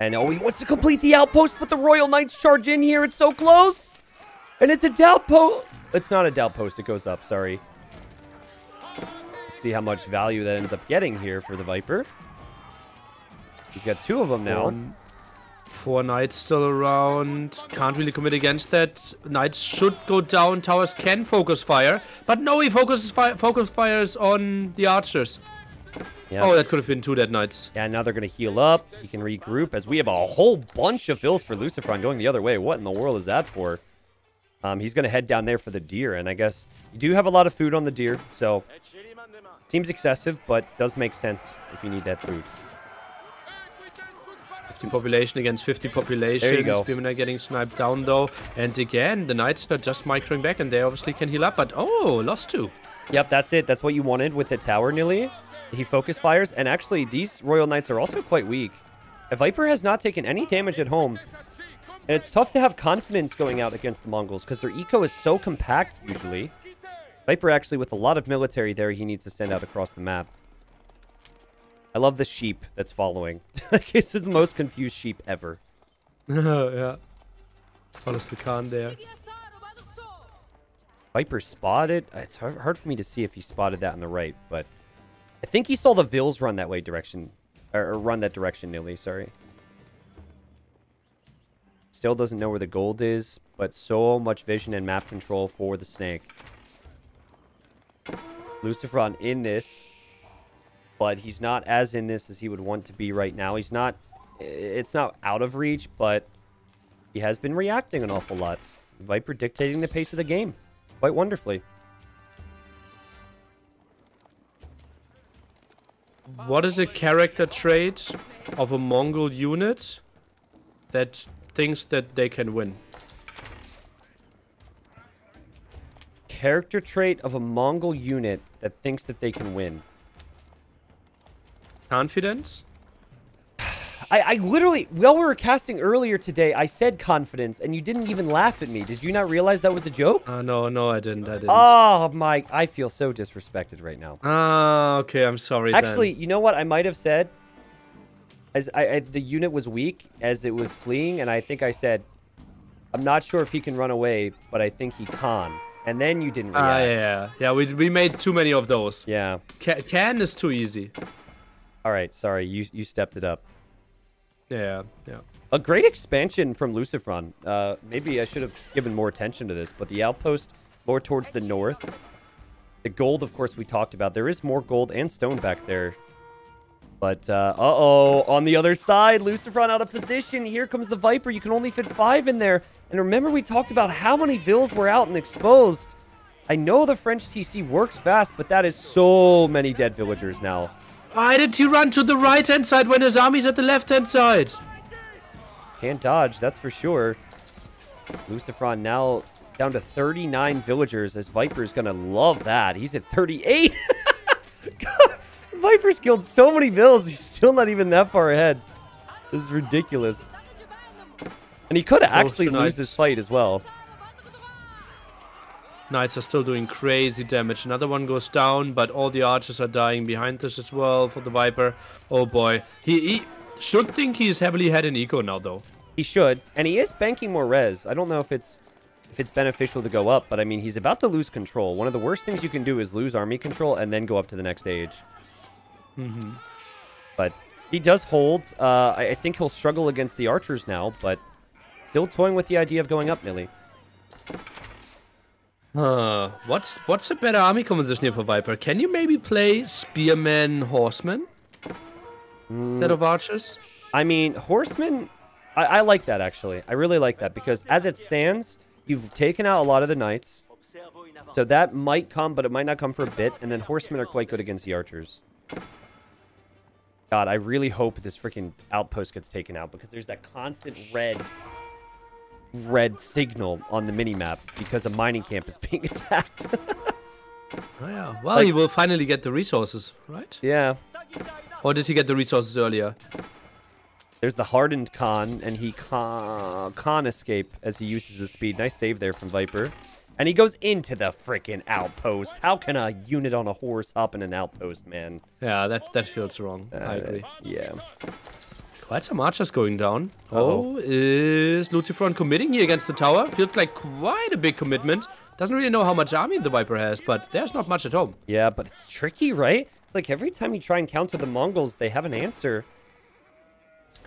And oh, he wants to complete the outpost, but the Royal Knights charge in here. It's so close. And it's a doubt post. It's not a doubt post. It goes up. Sorry. See how much value that ends up getting here for the Viper. He's got 2 of them now. 4 knights still around. Can't really commit against that. Knights should go down. Towers can focus fire. But no, he focus fires on the archers. Yeah. Oh, that could have been 2 dead knights. Yeah, now they're going to heal up. He can regroup as we have a whole bunch of fills for LucifroN going the other way. What in the world is that for? He's going to head down there for the deer. And I guess you do have a lot of food on the deer. So seems excessive, but does make sense if you need that food. 50 population against 50 population. There you go. Spearmen are getting sniped down though. And again, the knights are just microing back and they obviously can heal up. But oh, lost 2. Yep, that's it. That's what you wanted with the tower, Nili. He focus fires, and actually, these Royal Knights are also quite weak. A Viper has not taken any damage at home. And it's tough to have confidence going out against the Mongols, because their eco is so compact, usually. Viper, actually, with a lot of military there, he needs to send out across the map. I love the sheep that's following. This is the most confused sheep ever. Yeah. Follows the Khan there. Viper spotted. It's hard for me to see if he spotted that on the right, but I think he saw the Vils run that way direction, or run that direction, Nili, sorry. Still doesn't know where the gold is, but so much vision and map control for the Snake. LucifroN in this, but he's not as in this as he would want to be right now. He's not, it's not out of reach, but he has been reacting an awful lot. Viper dictating the pace of the game quite wonderfully. What is a character trait of a Mongol unit that thinks that they can win? Character trait of a Mongol unit that thinks that they can win. Confidence? I literally, while we were casting earlier today, I said confidence, and you didn't even laugh at me. Did you not realize that was a joke? No, I didn't. Oh, my, I feel so disrespected right now. Okay, I'm sorry. Actually, you know what I might have said? As the unit was weak as it was fleeing, and I think I said, I'm not sure if he can run away, but I think he can. And then you didn't react. Yeah, we made too many of those. Yeah. Can is too easy. All right, sorry, you stepped it up. Yeah. A great expansion from LucifroN. Maybe I should have given more attention to this, but the outpost more towards the north. The gold, of course, we talked about. There is more gold and stone back there. But, uh-oh, on the other side, LucifroN out of position. Here comes the Viper. You can only fit 5 in there. And remember, we talked about how many Vils were out and exposed. I know the French TC works fast, but that is so many dead villagers now. Why did he run to the right-hand side when his army's at the left-hand side? Can't dodge, that's for sure. LucifroN now down to 39 villagers, as Viper's gonna love that. He's at 38. God, Viper's killed so many Vils, he's still not even that far ahead. This is ridiculous. And he could actually lose this fight as well. Knights are still doing crazy damage. Another one goes down, but all the archers are dying behind this as well for the Viper. Oh boy. He should think he's heavily ahead in eco now, though. He should. And he is banking more res. I don't know if it's beneficial to go up, but I mean, he's about to lose control. One of the worst things you can do is lose army control and then go up to the next stage. But he does hold. I think he'll struggle against the archers now, but still toying with the idea of going up, Nili. What's a better army composition here for Viper? Can you maybe play Spearman, Horseman instead of archers? I mean, Horseman, I like that, actually. I really like that, because as it stands, you've taken out a lot of the knights. So that might come, but it might not come for a bit. And then Horsemen are quite good against the archers. God, I really hope this freaking outpost gets taken out, because there's that constant red signal on the minimap because a mining camp is being attacked. Oh yeah. Well, he will finally get the resources, right? Yeah. Or did he get the resources earlier? There's the hardened Khan, and he can't escape as he uses his speed. Nice save there from Viper. And he goes into the freaking outpost. How can a unit on a horse hop in an outpost, man? Yeah, that feels wrong. I agree. Yeah. Quite some archers going down. Oh, is LucifroN committing here against the tower? Feels like quite a big commitment. Doesn't really know how much army the Viper has, but there's not much at home. Yeah, but it's tricky, right? It's like every time you try and counter the Mongols, they have an answer.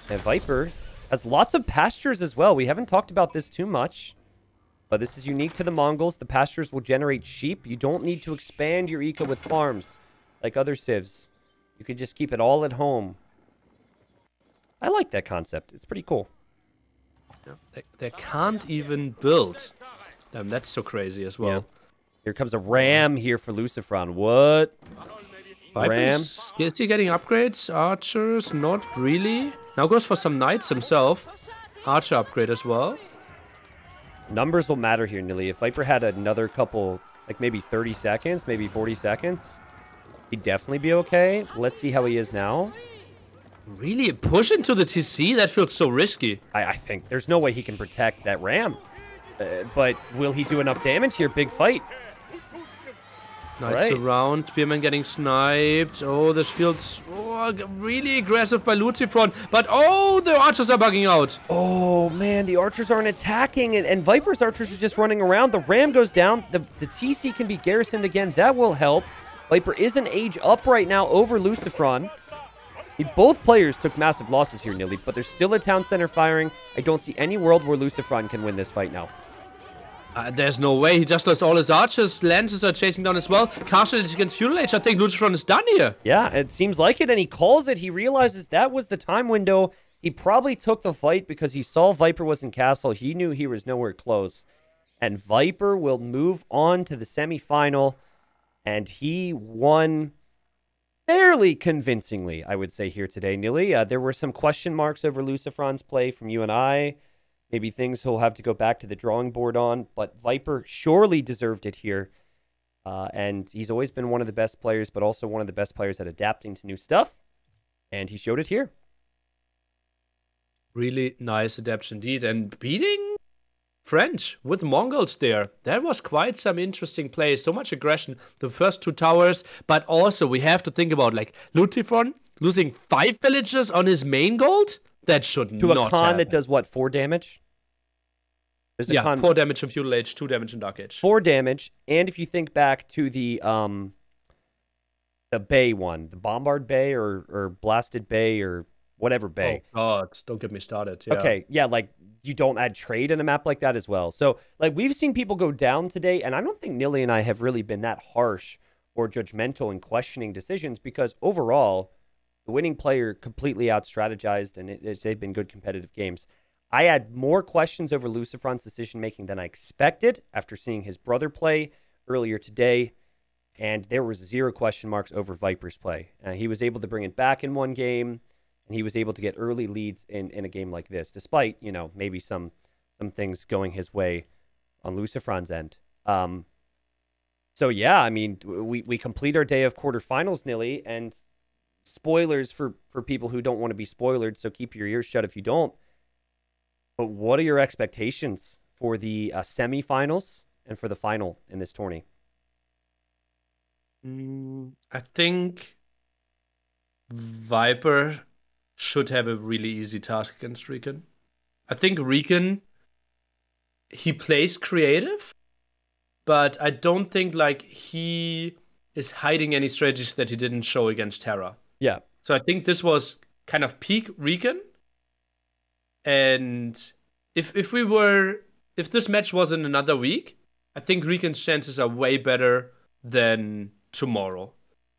And Viper has lots of pastures as well. We haven't talked about this too much, but this is unique to the Mongols. The pastures will generate sheep. You don't need to expand your eco with farms like other civs. You can just keep it all at home. I like that concept. It's pretty cool. Yeah, they can't even build. Damn, that's so crazy as well. Yeah. Here comes a ram here for LucifroN. What? Ram? Is he getting upgrades? Archers? Not really. Now goes for some knights himself. Archer upgrade as well. Numbers will matter here, Nili. If Viper had another couple, like maybe 30 seconds, maybe 40 seconds, he'd definitely be okay. Let's see how he is now. Really? Push into the TC? That feels so risky. I think there's no way he can protect that Ram. But will he do enough damage here? Big fight. Knights around, Spearman getting sniped. Oh, this feels really aggressive by LucifroN. But oh, the archers are bugging out. Oh man, the archers aren't attacking, and Viper's archers are just running around. The Ram goes down. The TC can be garrisoned again. That will help. Viper is an age up right now over LucifroN. Both players took massive losses here, Nili, but there's still a town center firing. I don't see any world where LucifroN can win this fight now. There's no way. He just lost all his archers. Lancers are chasing down as well. Cartilage against Feudal Age. I think LucifroN is done here. Yeah, it seems like it, and he calls it. He realizes that was the time window. He probably took the fight because he saw Viper was in castle. He knew he was nowhere close. And Viper will move on to the semifinal, and he won fairly convincingly, I would say, here today, Nili. There were some question marks over LucifroN's play from you and I. Maybe things he'll have to go back to the drawing board on, but Viper surely deserved it here. And he's always been one of the best players, but also one of the best players at adapting to new stuff. And he showed it here. Really nice adaptation indeed. And beating French with Mongols there. That was quite some interesting play. So much aggression. The first 2 towers. But also we have to think about like LucifroN losing 5 villagers on his main gold. That should not happen. To a con that does what, 4 damage? There's a con 4 damage in Feudal Age, 2 damage in Dark Age. 4 damage, and if you think back to the Bay one, the Bombard Bay or Blasted Bay or whatever Bay. Oh God, don't get me started. Yeah. Okay, yeah, like you don't add trade in a map like that as well. So like we've seen people go down today, and I don't think Nili and I have really been that harsh or judgmental in questioning decisions because overall, the winning player completely out-strategized, and they've been good competitive games. I had more questions over LucifroN's decision-making than I expected after seeing his brother play earlier today, and there was 0 question marks over Viper's play. He was able to bring it back in one game, and he was able to get early leads in a game like this, despite, you know, maybe some things going his way on LucifroN's end. So, yeah, I mean, we complete our day of quarterfinals, Nili, and spoilers for people who don't want to be spoiled, so keep your ears shut if you don't. But what are your expectations for the semifinals and for the final in this tourney? I think Viper should have a really easy task against Riken. I think Riken, he plays creative, but I don't think like he is hiding any strategies that he didn't show against Terra. Yeah. So I think this was kind of peak Riken. And if this match was in another week, I think Riken's chances are way better than tomorrow.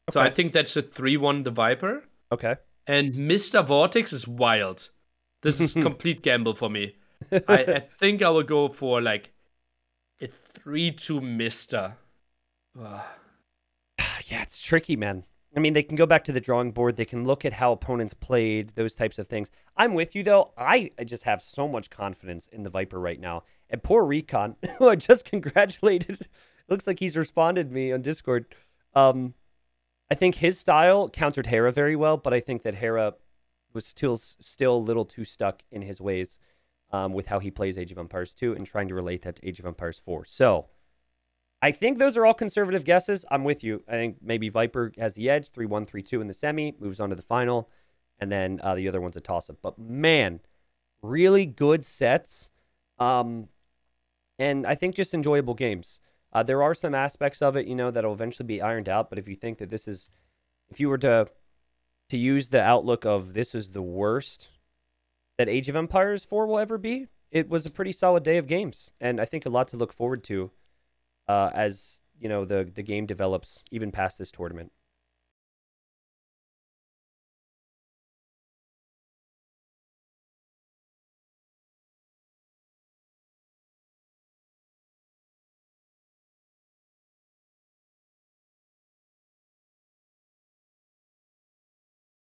Okay. So I think that's a 3-1 the Viper. Okay. And Mr. Vortex is wild. This is complete gamble for me. I think I will go for like a 3-2 Mr. Yeah, it's tricky, man. I mean, they can go back to the drawing board. They can look at how opponents played, those types of things. I'm with you, though. I just have so much confidence in the Viper right now. And poor Recon, who I just congratulated. Looks like he's responded to me on Discord. I think his style countered Hera very well, but I think that Hera was still a little too stuck in his ways with how he plays Age of Empires 2 and trying to relate that to Age of Empires 4. So I think those are all conservative guesses. I'm with you. I think maybe Viper has the edge, 3-1, 3-2 in the semi, moves on to the final, and then the other one's a toss-up. But, man, really good sets, and I think just enjoyable games. There are some aspects of it, you know, that will eventually be ironed out, but if you think that this is, if you were to use the outlook of this is the worst that Age of Empires 4 will ever be, it was a pretty solid day of games, and I think a lot to look forward to as, you know, the game develops even past this tournament.